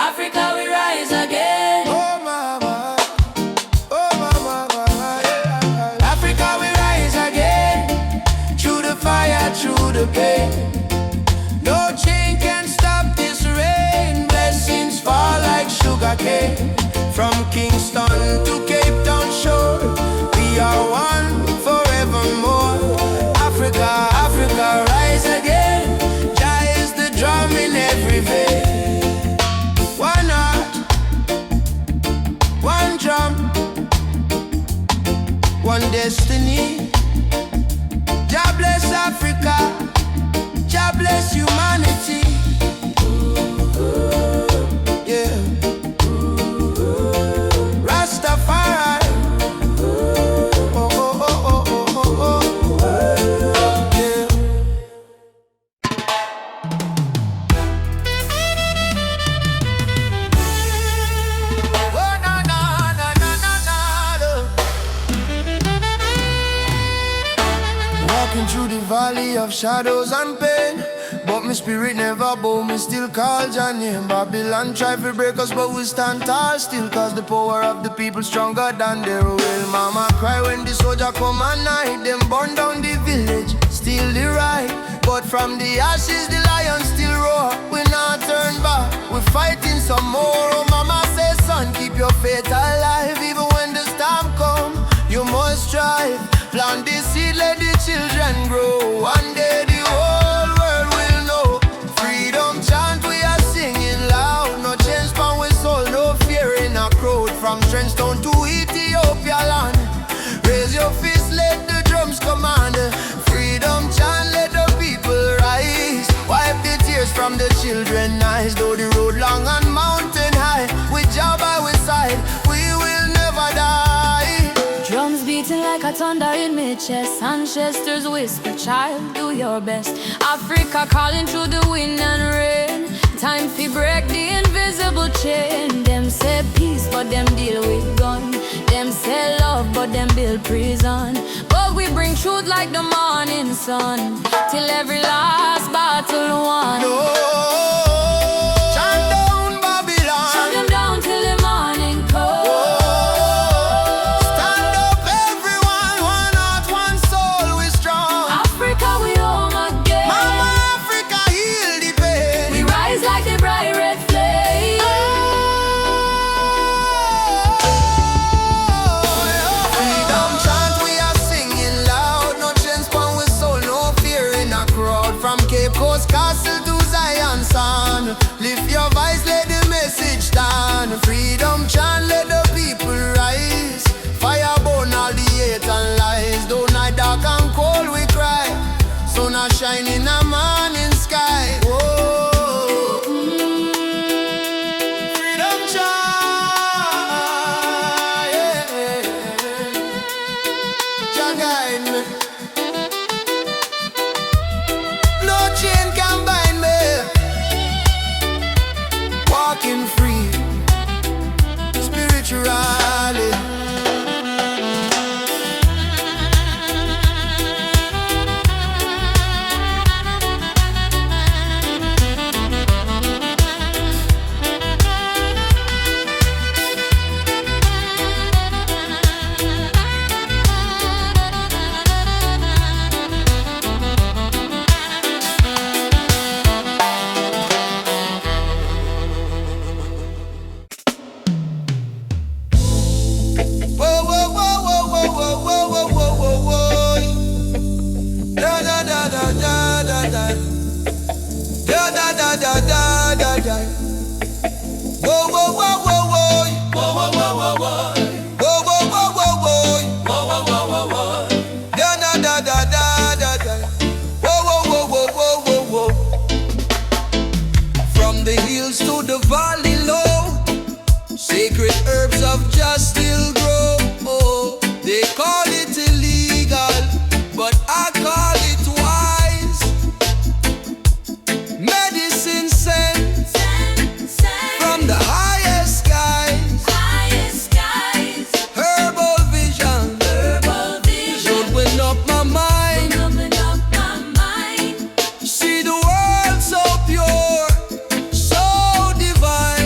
Africa we rise again. Oh mama, yeah. Africa we rise again. Through the fire, through the pain. No chain can stop this rain. Blessings fall like sugar cane. From Kingston to Cape Town shore, we are one forevermore. Africa, Africa, rise again. Jah is the drum in every vein. One heart, one drum, one destiny. Jah bless Africa, Jah bless humanity. Yeah. Rastafari. Oh, oh, oh, oh, oh, oh, oh. Yeah. Oh, na, na, na, na, na, na. Walking through the valley of shadows and pain, but my spirit never bow, me still call Jah name. Babylon try to break us, but we stand tall still, 'cause the power of the people stronger than their will. Mama cry when the soldier come at night. Them burn down the village, steal the right, but from the ashes the lion still grow up, we not turn back. We fighting some more. Oh, mama says, son, keep your faith alive. Even when the storm come, you must strive. Plant the seed, let the children grow. One day the whole world will know. Freedom chant, we are singing loud. No change from we soul, no fear in a crowd. From Trenchtown to Ethiopia land. Raise your fist, let the drums command. Freedom chant, let the people rise. Wipe the tears from the children's eyes. Though the road long and mountain high, with Jah by our side, we will never die. Drums beating like a thunder in my chest. Ancestors whisper, child, do your best. Africa calling through the wind and rain. Time to break the invisible chain. Them say peace, but them deal with gun. Them say love, but them build prison. But we bring truth like the morning sun, till every last battle won. No, chant down Babylon. Shut them down till the morning comes. Stand up everyone, one heart, one soul, we strong. Africa, we home again. Mama Africa, heal the pain. We rise like the bright red flame. Freedom chant, we are singing loud. No chance from we soul, no fear in a crowd. From Cape Coast Castle to Zion Sound, lift your voice, let the message stand. Freedom chant, let the people rise. Fire burn all the hate and lies. Though night dark and cold we cry, sun a shine in a morning sky. Whoa. Freedom chant, yeah. Jah guide me. No chain can bind me. Walking free, spiritually. Whoa, whoa, whoa, whoa, whoa, whoa, whoa, whoa, whoa, whoa. Da da da da da da da. Da da da da da da da. Whoa, whoa, whoa, whoa, whoa. Whoa, whoa, whoa, whoa, whoa. Whoa, whoa, whoa, whoa, whoa. Whoa, whoa, whoa, whoa, whoa. Da da da da da da da. Whoa, whoa, whoa, whoa, whoa, whoa, whoa. From the hills to the valley low, sacred herbs of Jah still grow. Oh, they call it illegal, but I call it wise. Medicine sent from the highest skies. Herbal vision should win up my mind. See the world so pure, so divine.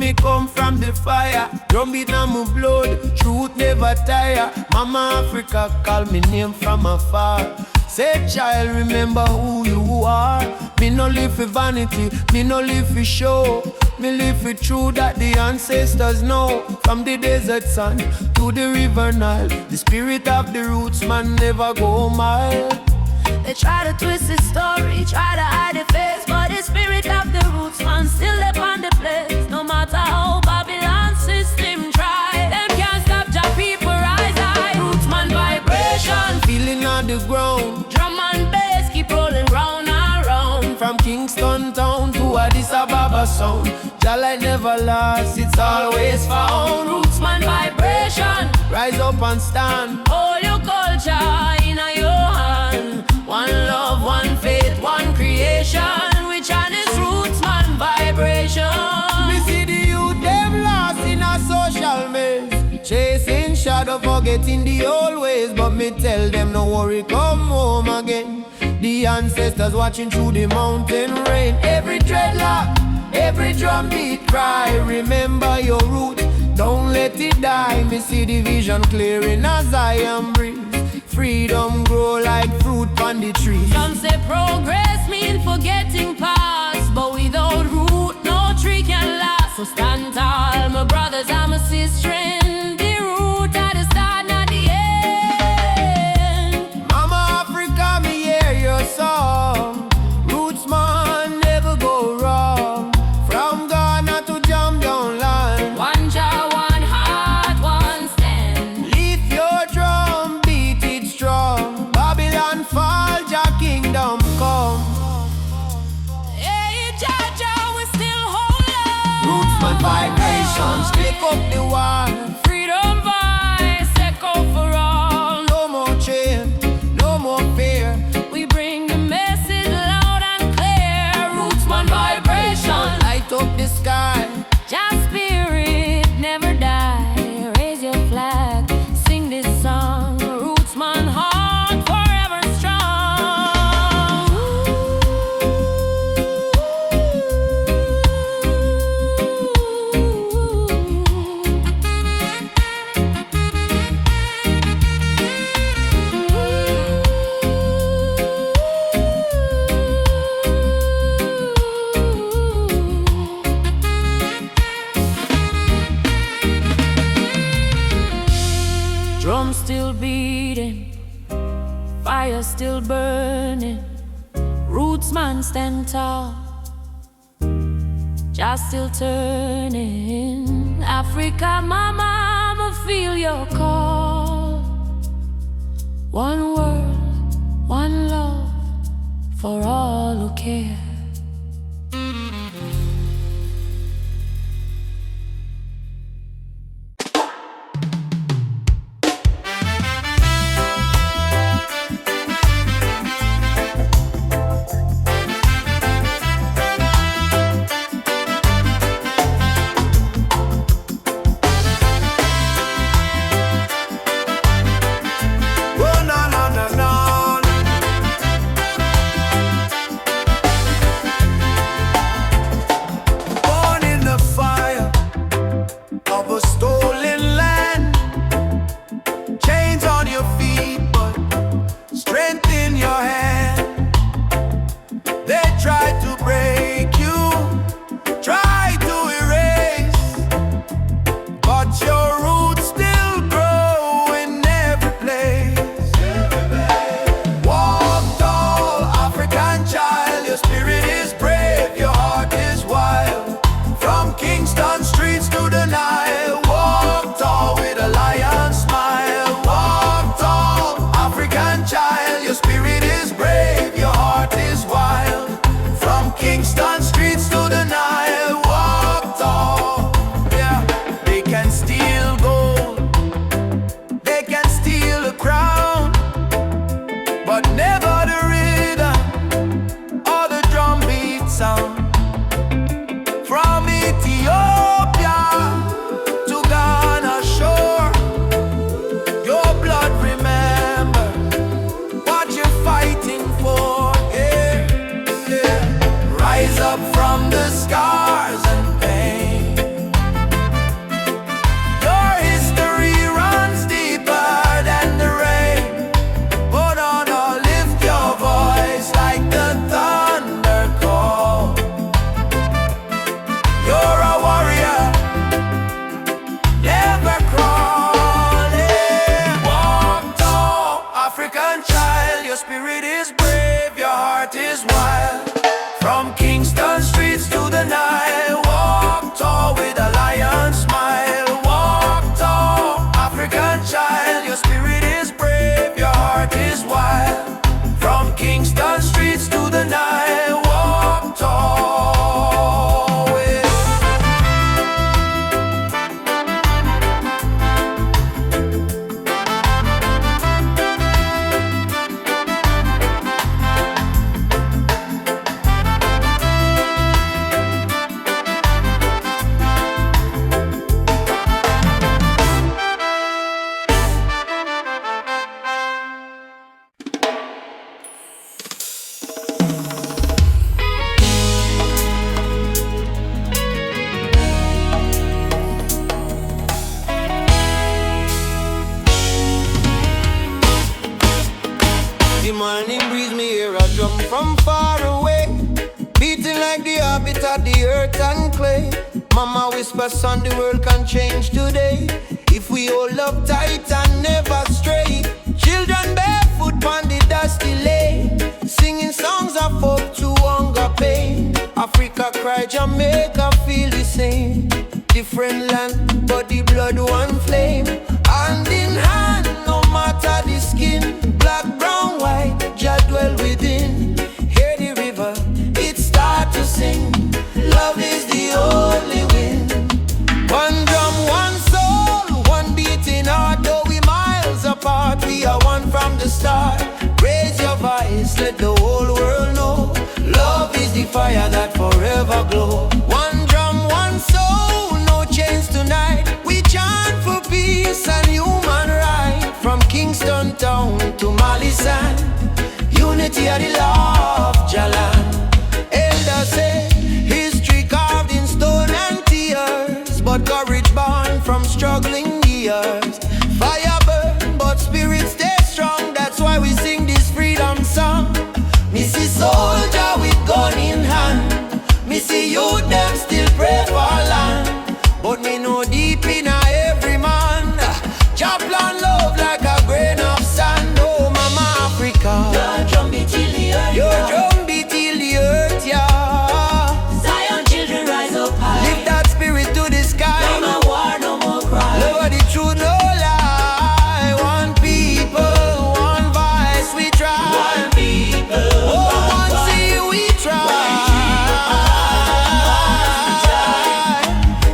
me come from the fire. Drum beat on my blood, truth never tire. Mama Africa call me name from afar. Say child, remember who you are. Me no live for vanity, me no live for show. Me live for truth that the ancestors know. From the desert sun to the river Nile, the spirit of the roots man never go mild. They try to twist the story, try to hide the face, but the spirit of the roots man still live on the place. No matter how Babylon system try, them can't stop your people rise high. Roots man vibration, Feeling on the ground, drum and bass keep rolling round and round. from Kingston town to Addis Ababa sound. Jah light never lost, it's always found. Roots man vibration, Rise up and stand. all your culture in your hand. One love, one faith, one creation. Which one is roots man vibration? Me see the youth them lost in a social maze, chasing shadow, forgetting the old ways. But me tell them no worry, come home again. The ancestors watching through the mountain rain. Every dreadlock, every drum beat cry, remember your root, don't let it die. Me see the vision clearing as I am breathe. Freedom grow like fruit on the tree. Some say progress mean forgetting past, but without root no tree can last. So stand tall, my brothers and my sisters. The root at the start, not the end. Mama Africa, me hear your song. Roots man never go wrong. From Ghana to Jam down land. One jaw, one heart, one stand. Leave your drum, beat it strong. Babylon fall, Jah kingdom come. Hey, Jaja, we still hold on. Roots man vibrations, click up the wall. Freedom voice echo for all. No more chain, no more fear. We bring the message loud and clear. Roots man vibration. Light up the sky. Just spirit never die. Raise your flag, sing this song. Roots man heart forever strong. Drum still beating, fire still burning. Roots man stand tall, just still turning. Africa, mama, I'ma feel your call. One world, one love, for all who care. Oh, na, na, na, na. from far away, beating like the habit of the earth and clay. Mama whispers, son, the world can change today if we all love tight and never stray. Children barefoot on the dusty lane, singing songs of hope to hunger pain. Africa cry, Jamaica feel the same. Different land, but the blood one flame. Hand in hand, no matter the skin. Black, brown, white, Jah dwell within. Hear the river, it start to sing. Love is the only win. One drum, one soul, one beating heart. Though we miles apart, we are one from the start. Raise your voice, let the whole world know. Love is the fire that forever glow. One drum, one soul, no chains tonight. We chant for peace and human right. From Kingston town to Mali sand, unity of the law of Jalan. Elders say history carved in stone and tears, but courage born from struggling years. Fire burn, but spirit stay strong. That's why we sing this freedom song. Me see soldier with gun in hand, me see youth them still pray for land. But me know deep in every man, Jah plan love like a grain of sand. Oh mama Africa, your drum beat till the earth, your drum beat till the earth, yeah. Zion children rise up high. Lift that spirit to the sky. No more war, no more cry. Love of the truth, no lie. One people, one voice, we try. One people, Oh, one sea, we try.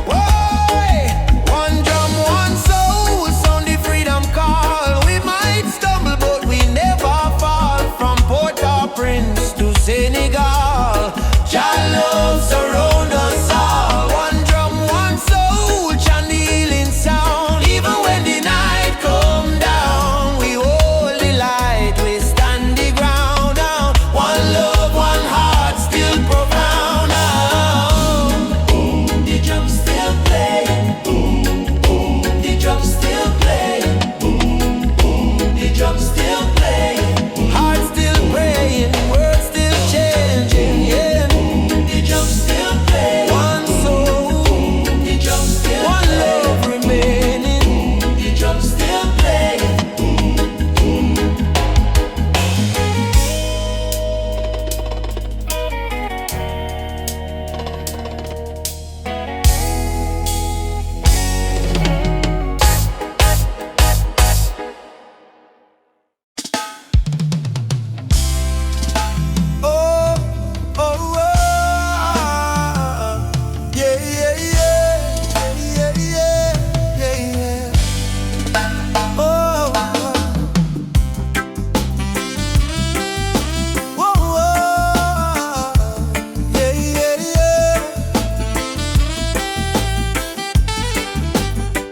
Why? One drum, one soul, sound the freedom call. We might stumble, but we never fall. From Port-au-Prince to Senegal, Jah love surround us all. One drum, one soul, chant the healing sound. Even when the night come down, we hold the light, we stand the ground down. One love, one heart, still profound. boom, the drum still playing. Boom, boom, the drum still playing. Boom, boom, the drum still playing. Heart still praying, words still changing, yeah. The drum still playing. One soul, The drum still one playing. love remaining. The drum still playing. Oh, oh, oh, yeah, yeah, yeah, yeah, yeah, yeah, yeah. Oh, oh, oh, yeah, yeah, yeah.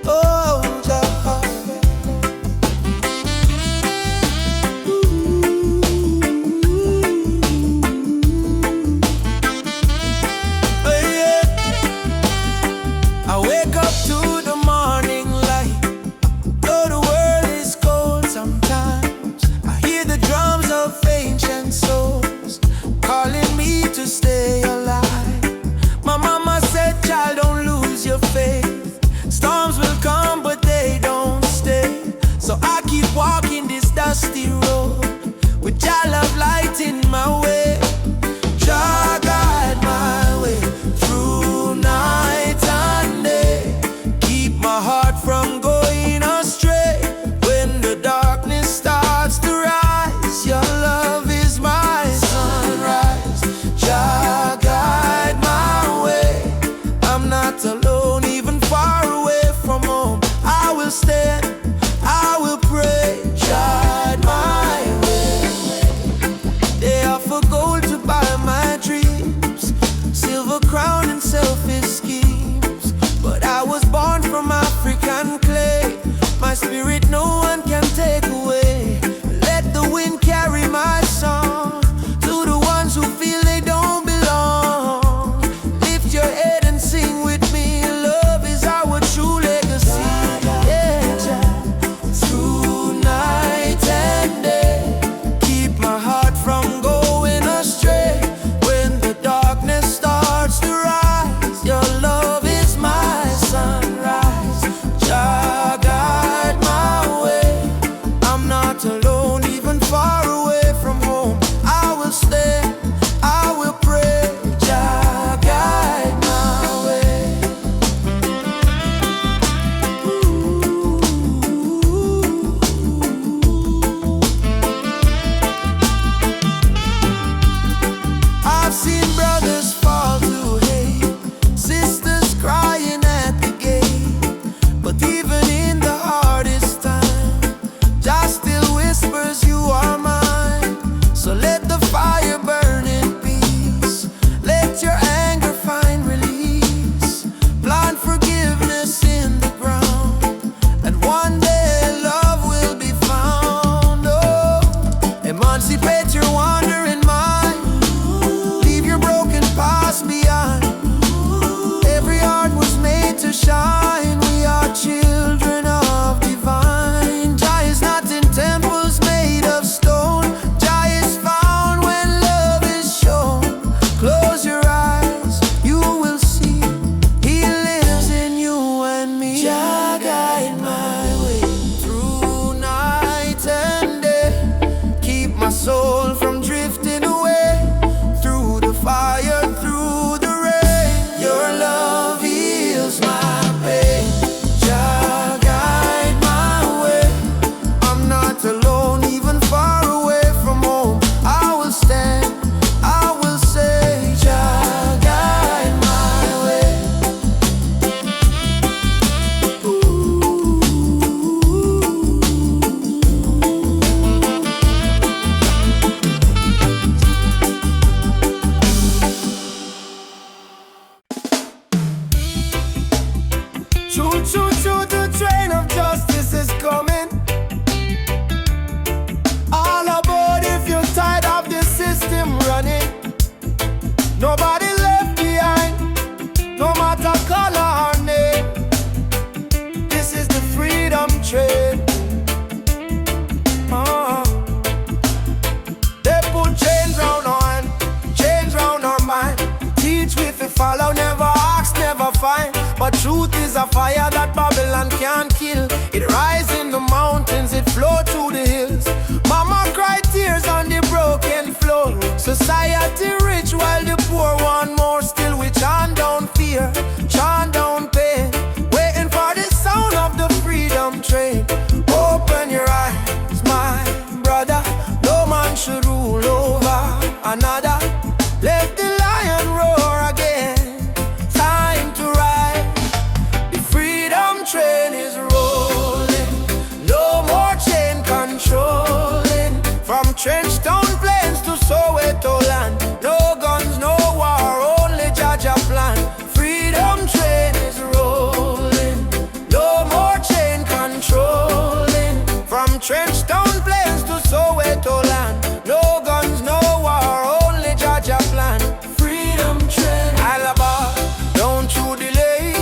Oh, Jah. I wake up to the morning light, though the world is cold sometimes. I hear the drums of ancient souls calling me to stay alive. My mama said, child, don't lose your faith. Storms will come, but they don't stay. So I keep walking this dusty road with Jah love light in my way. Jah guide my way through night and day. Keep my heart from going astray. When the darkness starts to rise, your love is my sunrise. Jah guide my way. I'm not alone, even far away from home. I will stand, I will pray. Guide my way. They offer gold to buy my dreams, silver crown and selfish schemes. But I was born from African clay. My spirit no one can take away. Let the wind carry my song to the ones who feel they don't belong. Lift your head and sing with me. Love is our true legacy. Yeah, Jah. Through night and day, keep my heart from going astray. Choo choo choo, the train of justice is coming. All aboard if you're tired of the system running. Nobody left behind, no matter color or name. This is the freedom train. They put chains round our hand, chains round our mind. Teach we fi follow, never ask, never find. But truth is a fire that Babylon can't kill. It rise in the mountains, it flow through the hills. Mama cry tears on the broken floor. Society rich while the poor want more. Still we chant down fear, chant down pain, waiting for the sound of the freedom train. Open your eyes, my brother. No man should rule over another. Let the lion roar again. Time to ride. The freedom train is rolling. No more chain controlling. From Trenchtown Plains to Soweto land. No guns, no war, only Jaja plan. Freedom train is rolling. No more chain controlling. From Trenchtown Plains to Soweto land. No guns, no war, only Jaja plan. Freedom train. Alaba, don't you delay.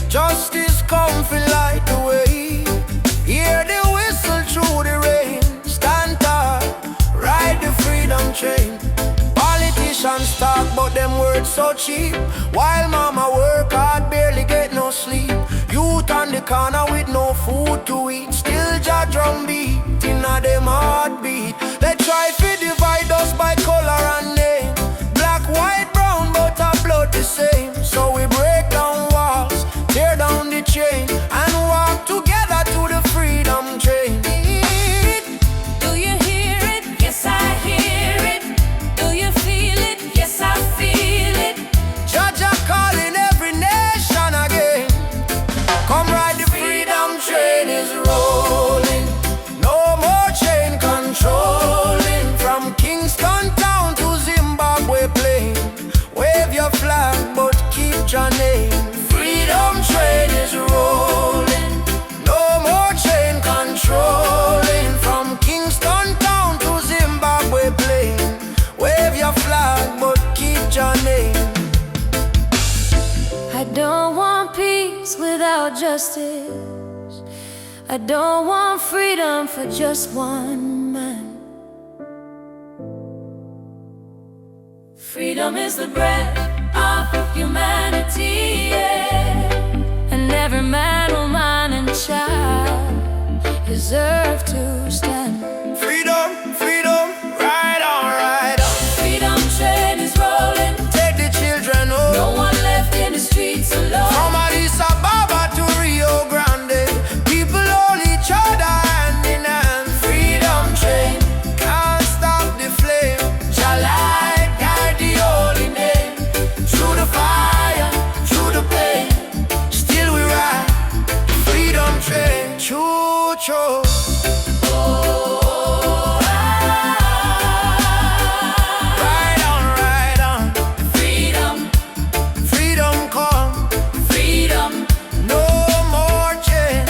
Justice come fi light the way. Hear the whistle through the rain. Stand tall, ride the freedom train. Politicians talk but them words so cheap. While mama work hard, barely get no sleep. Youth on the corner with no food to eat. Still ja drum beat inna them heartbeat. They try to divide us by color and name. Black, white, brown, but our blood the same. So we break down walls, tear down the chain, and walk together to the freedom train. Do you hear it? Yes, I hear it. Do you feel it? Yes, I feel it. Jaja calling every nation again. Come ride the freedom train is rolling. No more chain controlling. From Kingston town to Zimbabwe plain. Wave your flag but keep your name. Freedom train is rolling. No more chain controlling. From Kingston town to Zimbabwe plain. Wave your flag but keep your name. I don't want peace without justice. I don't want freedom for just one man. Freedom is the breath of humanity, yeah. And every man, woman, and child deserve to stand. Freedom, freedom, ride on, ride on. Freedom train is rolling. Take the children home. No one left in the streets alone. From Addis Ababa to Rio Grande, people hold each other hand in hand. Freedom train, can't stop the flame. Jah light guide the holy name. Through the fire, through the pain, still we ride. Freedom train, choo choo. Ride on, ride on. Freedom, Freedom come, freedom. no more chain.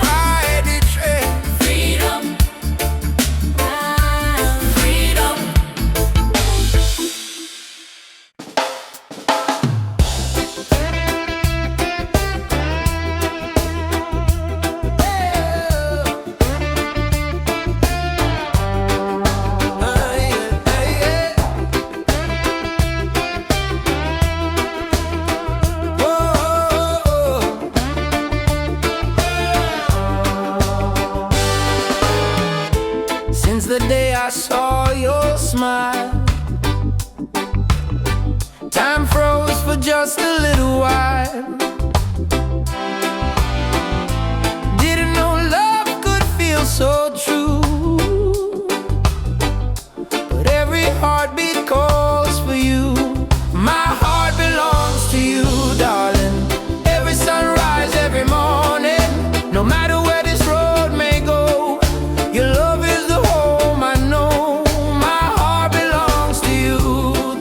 Ride the train. Freedom, freedom. Since the day I saw your smile, time froze for just a little while. Didn't know love could feel so true, but every heartbeat calls for you. My heart belongs to you, darling. Every sunrise, every morning, no matter where this road may go, your love is the home I know. My heart belongs to you.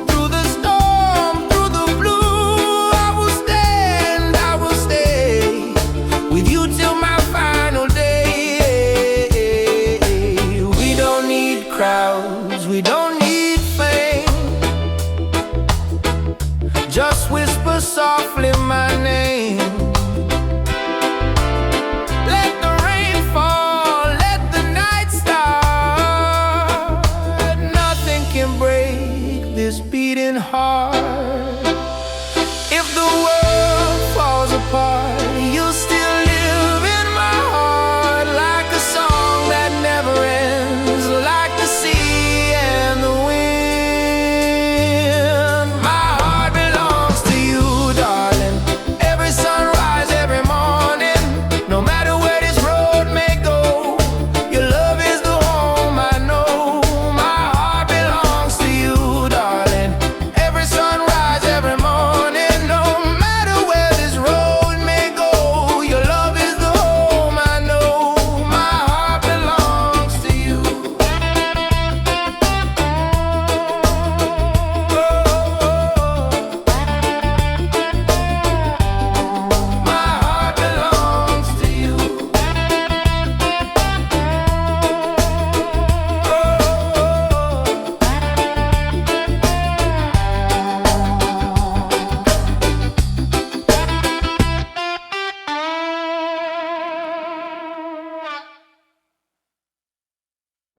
Through the storm, through Just whisper softly my name.